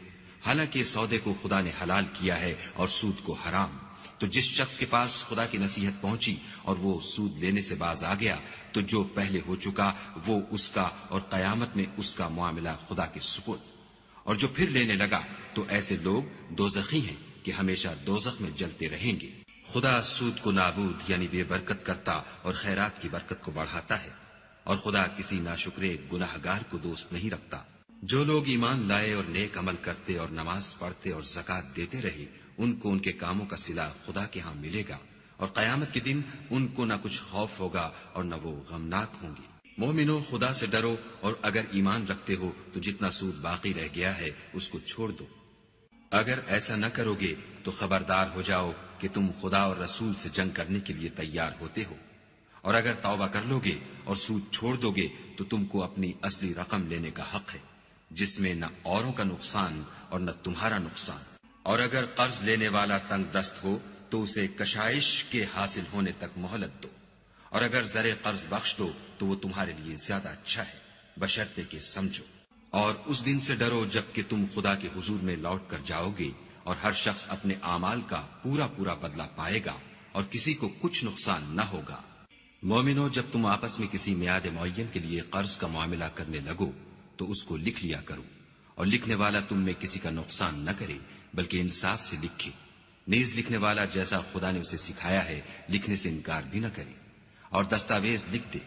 حالانکہ سودے کو خدا نے حلال کیا ہے اور سود کو حرام۔ تو جس شخص کے پاس خدا کی نصیحت پہنچی اور وہ سود لینے سے باز آ گیا تو جو پہلے ہو چکا وہ اس کا، اور قیامت میں اس کا معاملہ خدا کے سپرد۔ اور جو پھر لینے لگا تو ایسے لوگ دوزخی ہیں کہ ہمیشہ دوزخ میں جلتے رہیں گے۔ خدا سود کو نابود یعنی بے برکت کرتا اور خیرات کی برکت کو بڑھاتا ہے، اور خدا کسی ناشکرے گناہگار کو دوست نہیں رکھتا۔ جو لوگ ایمان لائے اور نیک عمل کرتے اور نماز پڑھتے اور زکوٰۃ دیتے رہے، ان کو ان کے کاموں کا صلہ خدا کے ہاں ملے گا، اور قیامت کے دن ان کو نہ کچھ خوف ہوگا اور نہ وہ غمناک ہوں گے۔ مومنو، خدا سے ڈرو، اور اگر ایمان رکھتے ہو تو جتنا سود باقی رہ گیا ہے اس کو چھوڑ دو۔ اگر ایسا نہ کرو گے تو خبردار ہو جاؤ کہ تم خدا اور رسول سے جنگ کرنے کے لیے تیار ہوتے ہو، اور اگر توبہ کر لو گے اور سود چھوڑ دو گے تو تم کو اپنی اصلی رقم لینے کا حق ہے، جس میں نہ اوروں کا نقصان اور نہ تمہارا نقصان۔ اور اگر قرض لینے والا تنگ دست ہو تو اسے کشائش کے حاصل ہونے تک مہلت دو، اور اگر زر قرض بخش دو تو وہ تمہارے لیے زیادہ اچھا ہے، بشرطے کہ سمجھو۔ اور اس دن سے ڈرو جب کہ تم خدا کے حضور میں لوٹ کر جاؤ گے، اور ہر شخص اپنے اعمال کا پورا پورا بدلہ پائے گا، اور کسی کو کچھ نقصان نہ ہوگا۔ مومنو، جب تم آپس میں کسی میعاد معین کے لیے قرض کا معاملہ کرنے لگو تو اس کو لکھ لیا کرو، اور لکھنے والا تم میں کسی کا نقصان نہ کرے بلکہ انصاف سے لکھے۔ نیز لکھنے والا جیسا خدا نے اسے سکھایا ہے لکھنے سے انکار بھی نہ کرے، اور دستاویز لکھ دے،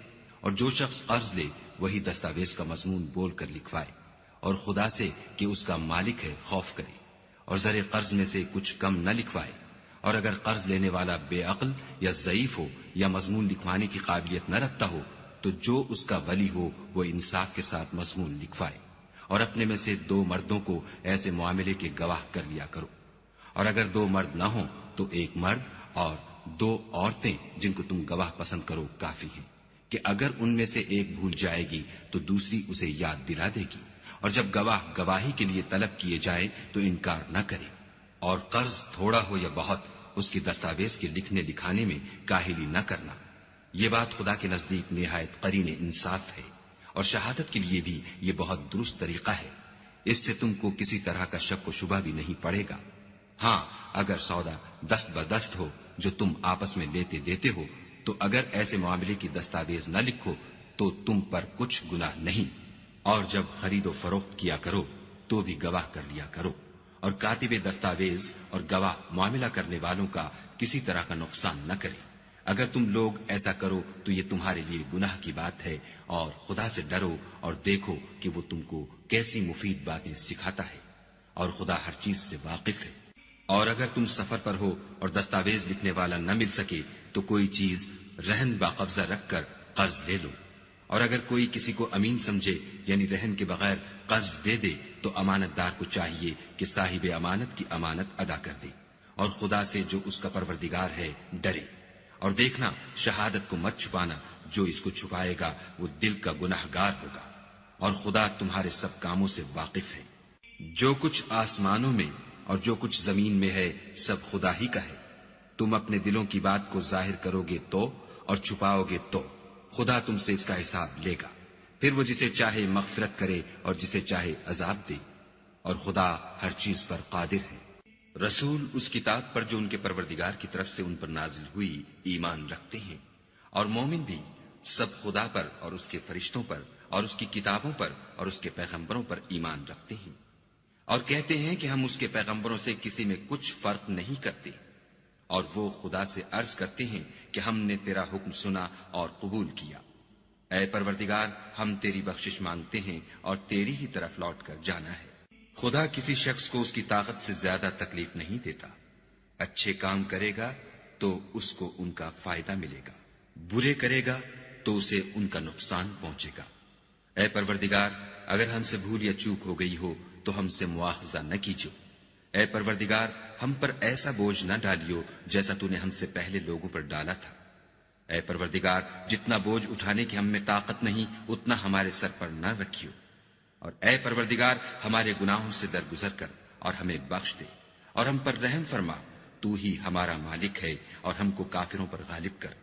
اور جو شخص قرض لے وہی دستاویز کا مضمون بول کر لکھوائے، اور خدا سے کہ اس کا مالک ہے خوف کرے، اور زر قرض میں سے کچھ کم نہ لکھوائے۔ اور اگر قرض لینے والا بے عقل یا ضعیف ہو یا مضمون لکھوانے کی قابلیت نہ رکھتا ہو تو جو اس کا ولی ہو وہ انصاف کے ساتھ مضمون لکھوائے، اور اپنے میں سے 2 مردوں کو ایسے معاملے کے گواہ کر لیا کرو، اور اگر 2 مرد نہ ہوں تو 1 مرد اور 2 عورتیں جن کو تم گواہ پسند کرو کافی ہیں، کہ اگر ان میں سے ایک بھول جائے گی تو دوسری اسے یاد دلا دے گی، اور جب گواہ گواہی کے لیے طلب کیے جائیں تو انکار نہ کرے۔ اور قرض تھوڑا ہو یا بہت، اس کی دستاویز کے لکھنے لکھانے میں کاہلی نہ کرنا، یہ بات خدا کے نزدیک نہایت قرین انصاف ہے، اور شہادت کے لیے بھی یہ بہت درست طریقہ ہے، اس سے تم کو کسی طرح کا شک و شبہ بھی نہیں پڑے گا۔ ہاں، اگر سودا دست بدست ہو جو تم آپس میں لیتے دیتے ہو تو اگر ایسے معاملے کی دستاویز نہ لکھو تو تم پر کچھ گناہ نہیں، اور جب خرید و فروخت کیا کرو تو بھی گواہ کر لیا کرو، اور کاتب دستاویز اور گواہ معاملہ کرنے والوں کا کسی طرح کا نقصان نہ کرے۔ اگر تم لوگ ایسا کرو تو یہ تمہارے لیے گناہ کی بات ہے، اور خدا سے ڈرو اور دیکھو کہ وہ تم کو کیسی مفید باتیں سکھاتا ہے، اور خدا ہر چیز سے واقف ہے۔ اور اگر تم سفر پر ہو اور دستاویز لکھنے والا نہ مل سکے تو کوئی چیز رہن باقبضہ رکھ کر قرض لے لو، اور اگر کوئی کسی کو امین سمجھے یعنی رہن کے بغیر قرض دے دے تو امانت دار کو چاہیے کہ صاحب امانت کی امانت ادا کر دے، اور خدا سے جو اس کا پروردگار ہے ڈرے۔ اور دیکھنا، شہادت کو مت چھپانا، جو اس کو چھپائے گا وہ دل کا گناہگار ہوگا، اور خدا تمہارے سب کاموں سے واقف ہے۔ جو کچھ آسمانوں میں اور جو کچھ زمین میں ہے سب خدا ہی کا ہے. تم اپنے دلوں کی بات کو ظاہر کرو گے تو اور چھپاؤ گے تو خدا تم سے اس کا حساب لے گا. پھر وہ جسے چاہے مغفرت کرے اور جسے چاہے عذاب دے، اور خدا ہر چیز پر قادر ہے. رسول اس کتاب پر جو ان کے پروردگار کی طرف سے ان پر نازل ہوئی ایمان رکھتے ہیں، اور مومن بھی سب خدا پر اور اس کے فرشتوں پر اور اس کی کتابوں پر اور اس کے پیغمبروں پر ایمان رکھتے ہیں، اور کہتے ہیں کہ ہم اس کے پیغمبروں سے کسی میں کچھ فرق نہیں کرتے، اور وہ خدا سے عرض کرتے ہیں کہ ہم نے تیرا حکم سنا اور قبول کیا. اے پروردگار، ہم تیری بخشش مانگتے ہیں اور تیری ہی طرف لوٹ کر جانا ہے. خدا کسی شخص کو اس کی طاقت سے زیادہ تکلیف نہیں دیتا. اچھے کام کرے گا تو اس کو ان کا فائدہ ملے گا، برے کرے گا تو اسے ان کا نقصان پہنچے گا. اے پروردگار، اگر ہم سے بھول یا چوک ہو گئی ہو تو ہم سے مواخذہ نہ کیجو. اے پروردگار، ہم پر ایسا بوجھ نہ ڈالیو جیسا تو نے ہم سے پہلے لوگوں پر ڈالا تھا. اے پروردگار، جتنا بوجھ اٹھانے کی ہم میں طاقت نہیں اتنا ہمارے سر پر نہ رکھیو. اور اے پروردگار، ہمارے گناہوں سے درگزر کر اور ہمیں بخش دے اور ہم پر رحم فرما. تو ہی ہمارا مالک ہے اور ہم کو کافروں پر غالب کر.